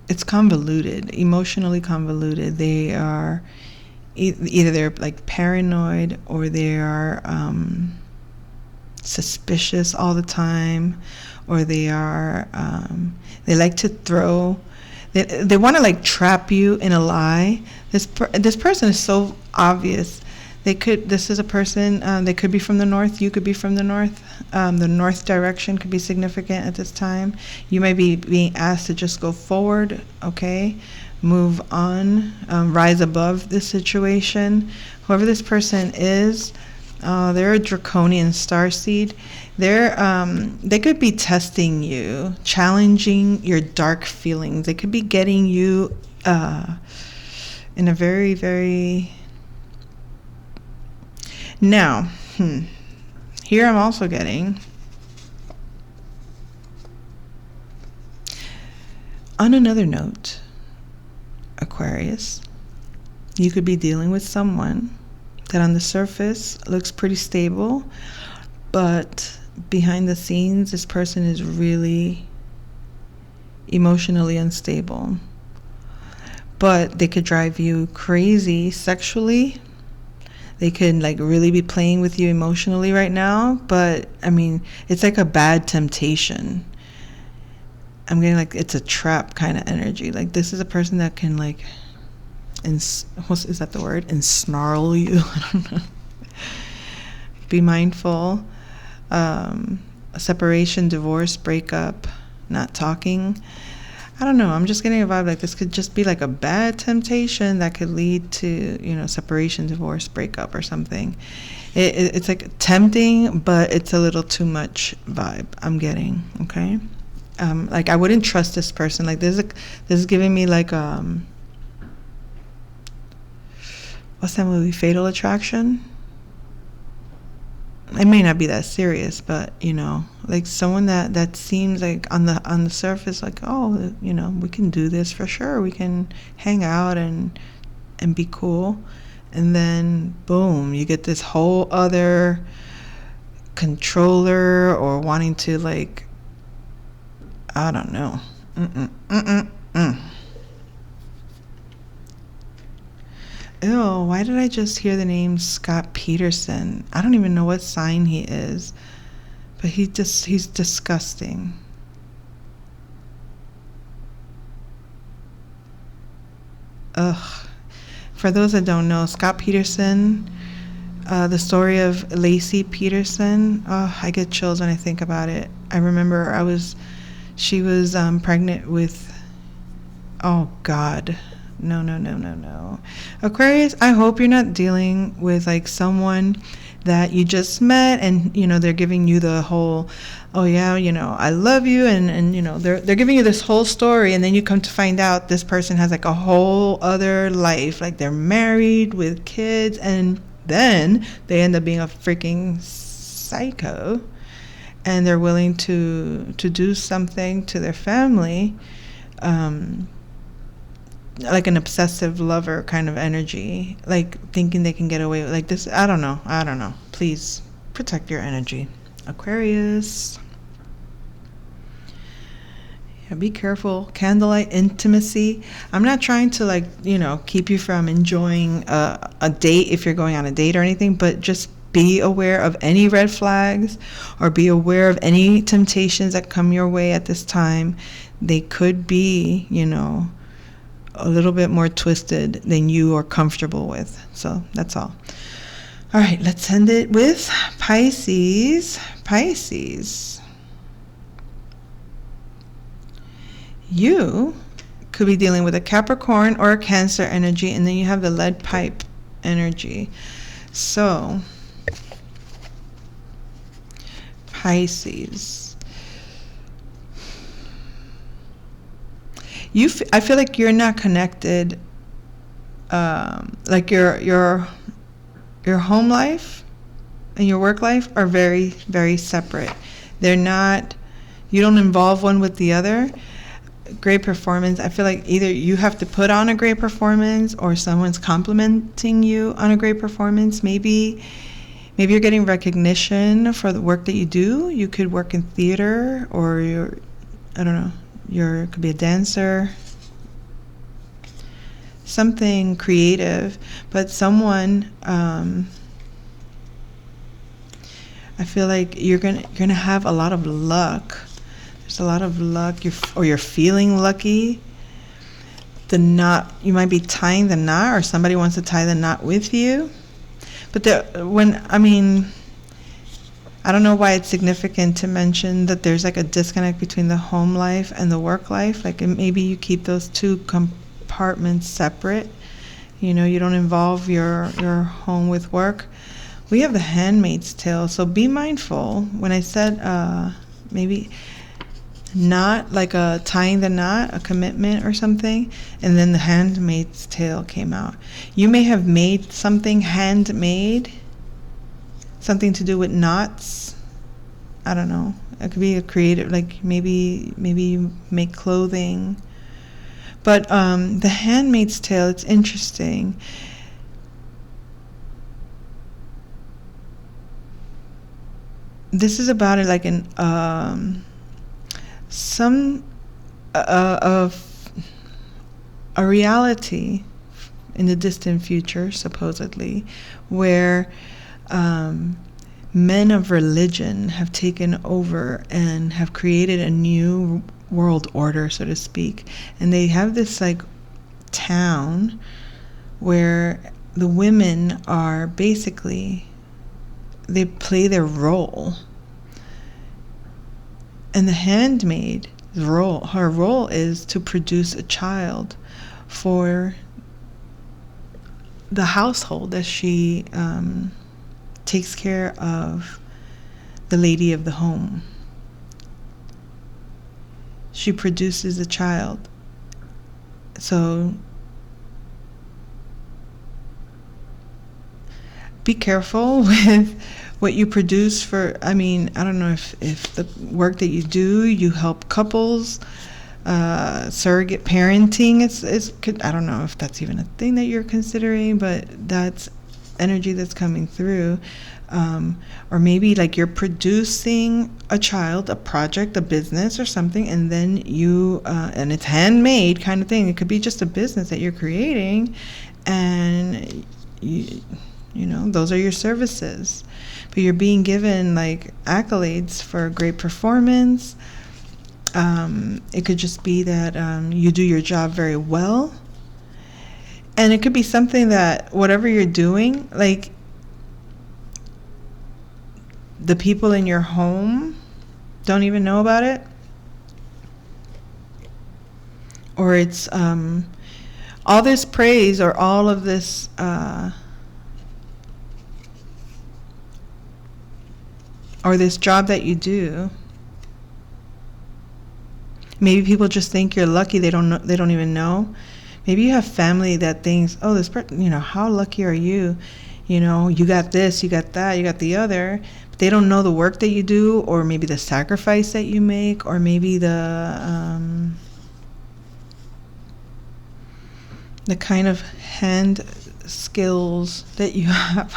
it's convoluted, emotionally convoluted. They are either they're like paranoid, or they are suspicious all the time, or they are they like to throw, they want to like trap you in a lie. This person is so obvious. This is a person, they could be from the north, you could be from the north. The north direction could be significant at this time. You might be being asked to just go forward, okay? Move on, rise above this situation. Whoever this person is, they're a draconian starseed. They could be testing you, challenging your dark feelings. They could be getting you in a very, very... Now, here I'm also getting, on another note, Aquarius, you could be dealing with someone that on the surface looks pretty stable, but behind the scenes, this person is really emotionally unstable. But they could drive you crazy sexually. They could like really be playing with you emotionally right now, but I mean, it's like a bad temptation. I'm getting like it's a trap kind of energy. Like this is a person that can like, is that the word? Ensnarl you. I don't know. Be mindful. A separation, divorce, breakup, not talking. I don't know. I'm just getting a vibe like this could just be like a bad temptation that could lead to, separation, divorce, breakup, or something. It's like tempting, but it's a little too much vibe I'm getting. Okay, like I wouldn't trust this person. Like this is giving me like what's that movie? Fatal Attraction. It may not be that serious, but like someone that seems like on the surface like, oh, we can do this for sure, we can hang out and be cool, and then boom, you get this whole other controller or wanting to like, I don't know. Ew, why did I just hear the name Scott Peterson? I don't even know what sign he is, but he's disgusting. Ugh. For those that don't know, Scott Peterson, the story of Lacey Peterson, I get chills when I think about it. I remember she was pregnant with, oh God. No. Aquarius, I hope you're not dealing with like someone that you just met and they're giving you the whole, oh yeah, I love you, and they're giving you this whole story, and then you come to find out this person has like a whole other life, like they're married with kids, and then they end up being a freaking psycho, and they're willing to do something to their family, like an obsessive lover kind of energy, like thinking they can get away with like this. I don't know. Please protect your energy, Aquarius. Yeah, be careful. Candlelight intimacy. I'm not trying to like, keep you from enjoying a date if you're going on a date or anything, but just be aware of any red flags or be aware of any temptations that come your way at this time. They could be, a little bit more twisted than you are comfortable with. So that's all. All right, let's end it with Pisces. Pisces. You could be dealing with a Capricorn or a Cancer energy, and then you have the lead pipe energy. So, Pisces. I feel like you're not connected. Like your home life and your work life are very, very separate. They're not. You don't involve one with the other. Great performance. I feel like either you have to put on a great performance or someone's complimenting you on a great performance. Maybe you're getting recognition for the work that you do. You could work in theater, or I don't know. You could be a dancer, something creative, but someone, I feel like you're gonna have a lot of luck. There's a lot of luck, you're feeling lucky. The knot, you might be tying the knot, or somebody wants to tie the knot with you. But I don't know why it's significant to mention that there's like a disconnect between the home life and the work life. Like maybe you keep those two compartments separate. You know, you don't involve your home with work. We have the Handmaid's Tale, so be mindful. When I said maybe not like a tying the knot, a commitment or something, and then the Handmaid's Tale came out. You may have made something handmade, something to do with knots. I don't know. It could be a creative, like maybe you make clothing. But the Handmaid's Tale, it's interesting. This is about it, like of a reality in the distant future, supposedly, where men of religion have taken over and have created a new world order, so to speak. And they have this like town where the women are basically, they play their role. And the handmaid's role, her role is to produce a child for the household, as she takes care of the lady of the home. She produces a child. So be careful with what you produce for, I don't know if the work that you do, you help couples, surrogate parenting, I don't know if that's even a thing that you're considering, but that's energy that's coming through. Or maybe like you're producing a child, a project, a business or something, and then you, and it's handmade kind of thing. It could be just a business that you're creating, and you know, those are your services. But you're being given like accolades for great performance. It could just be that you do your job very well. And it could be something that whatever you're doing, like the people in your home don't even know about it. Or it's all this praise or all of this or this job that you do, maybe people just think you're lucky. They don't know, they don't even know. Maybe you have family that thinks, oh, this person, you know, how lucky are you? You know, you got this, you got that, you got the other. But they don't know the work that you do, or maybe the sacrifice that you make, or maybe the kind of hand skills that you have.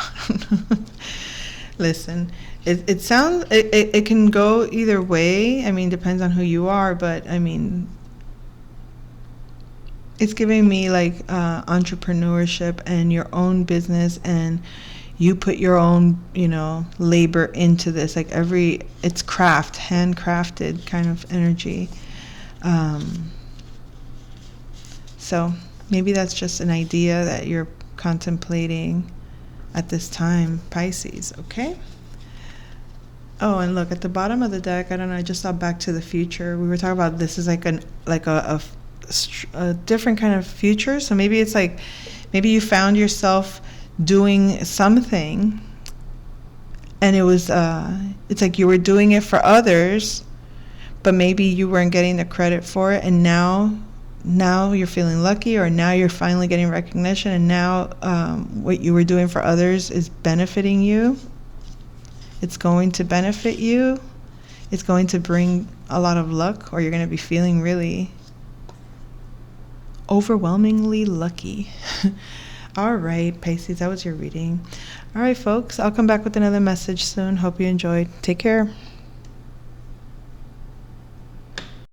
Listen, it sounds, it can go either way. Depends on who you are, but it's giving me like entrepreneurship and your own business, and you put your own, labor into this. Like it's craft, handcrafted kind of energy. So maybe that's just an idea that you're contemplating at this time, Pisces, okay? Oh, and look, at the bottom of the deck, I don't know, I just saw Back to the Future. We were talking about this is like a different kind of future. So maybe it's like, maybe you found yourself doing something, and it was, it's like you were doing it for others, but maybe you weren't getting the credit for it, and now you're feeling lucky, or now you're finally getting recognition, and now what you were doing for others is benefiting you. It's going to benefit you. It's going to bring a lot of luck, or you're going to be feeling really overwhelmingly lucky. All right, Pisces, that was your reading. All right, folks, I'll come back with another message soon. Hope you enjoyed. Take care.